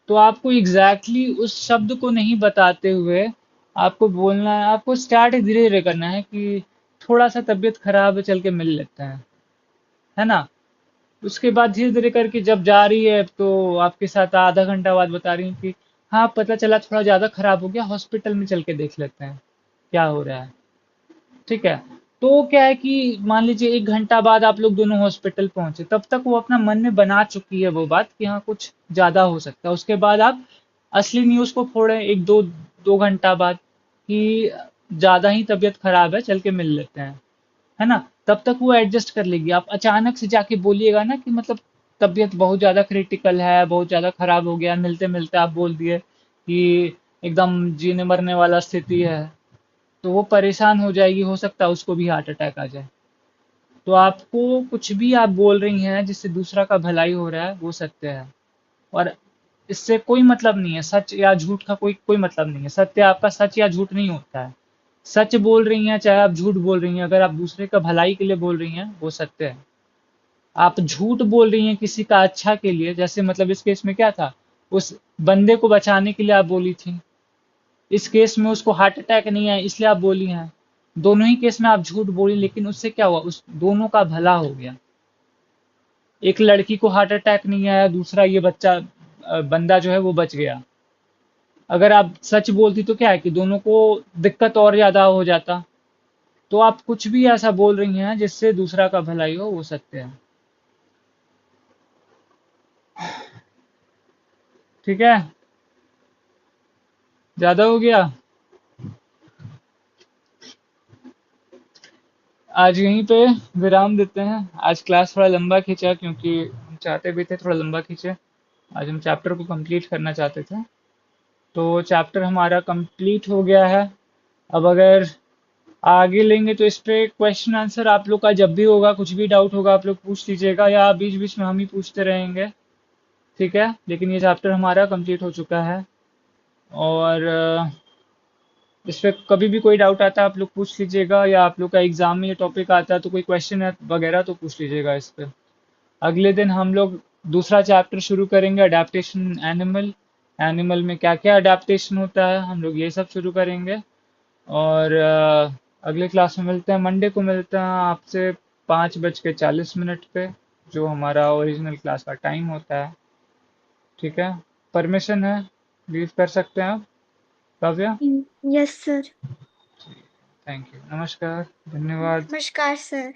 तो आपको एग्जैक्टली उस शब्द को नहीं बताते हुए आपको बोलना है, आपको स्टार्ट धीरे धीरे करना है कि थोड़ा सा तबीयत खराब है, चल के मिल लेते हैं, है ना। उसके बाद धीरे धीरे करके जब जा रही है तो आपके साथ आधा घंटा बाद बता रही है कि हाँ पता चला थोड़ा ज्यादा खराब हो गया, हॉस्पिटल में चल के देख लेते हैं क्या हो रहा है। ठीक है, तो क्या है कि मान लीजिए 1 घंटा बाद आप लोग दोनों हॉस्पिटल पहुंचे, तब तक वो अपना मन में बना चुकी है वो बात कि हाँ कुछ ज्यादा हो सकता है। उसके बाद आप असली न्यूज को फोड़े एक दो 2 घंटा बाद कि ज्यादा ही तबीयत खराब है, चल के मिल लेते हैं, है ना। तब तक वो एडजस्ट कर लेगी। आप अचानक से जाके बोलिएगा ना कि मतलब तबीयत बहुत ज्यादा क्रिटिकल है, बहुत ज्यादा खराब हो गया, मिलते मिलते आप बोल दिए कि एकदम जीने मरने वाला स्थिति है, तो वो परेशान हो जाएगी, हो सकता है उसको भी हार्ट अटैक आ जाए। तो आपको कुछ भी आप बोल रही हैं जिससे दूसरा का भलाई हो रहा है, वो सत्य है। और इससे कोई मतलब नहीं है, सच या झूठ का कोई कोई मतलब नहीं है। सत्य आपका सच या झूठ नहीं होता है। सच बोल रही हैं चाहे आप झूठ बोल रही हैं, अगर आप दूसरे का भलाई के लिए बोल रही हैं वो सत्य है। आप झूठ बोल रही हैं किसी का अच्छा के लिए, जैसे मतलब इस केस में क्या था, उस बंदे को बचाने के लिए आप बोली थी। इस केस में उसको हार्ट अटैक नहीं आया इसलिए आप बोली हैं। दोनों ही केस में आप झूठ बोली, लेकिन उससे क्या हुआ, उस दोनों का भला हो गया। एक लड़की को हार्ट अटैक नहीं आया, दूसरा ये बच्चा बंदा जो है वो बच गया। अगर आप सच बोलती तो क्या है कि दोनों को दिक्कत और ज्यादा हो जाता। तो आप कुछ भी ऐसा बोल रही हैं जिससे दूसरा का भलाई हो, वो सत्य है। ठीक है, ज्यादा हो गया। आज यहीं पे विराम देते हैं। आज क्लास थोड़ा लंबा खींचा क्योंकि चाहते भी थे थोड़ा लंबा खींचे। आज हम चैप्टर को कंप्लीट करना चाहते थे, तो चैप्टर हमारा कंप्लीट हो गया है। अब अगर आगे लेंगे तो इस पे क्वेश्चन आंसर आप लोग का जब भी होगा, कुछ भी डाउट होगा आप लोग पूछ लीजिएगा, या बीच बीच में हम ही पूछते रहेंगे, ठीक है। लेकिन ये चैप्टर हमारा कंप्लीट हो चुका है। और इस पे कभी भी कोई डाउट आता है आप लोग पूछ लीजिएगा, या आप लोग का एग्जाम में ये टॉपिक आता है तो कोई क्वेश्चन है वगैरह तो पूछ लीजिएगा इस पे। अगले दिन हम लोग दूसरा चैप्टर शुरू करेंगे, अडेप्टेशन एनिमल। एनिमल में क्या क्या अडेप्टेशन होता है हम लोग ये सब शुरू करेंगे। और अगले क्लास में मिलते हैं, मंडे को मिलते हैं आपसे 5:40 पे, जो हमारा ओरिजिनल क्लास का टाइम होता है, ठीक है। परमिशन है, लीव कर सकते हैं आप, Kavya. Yes sir. Thank you, नमस्कार, धन्यवाद। नमस्कार सर।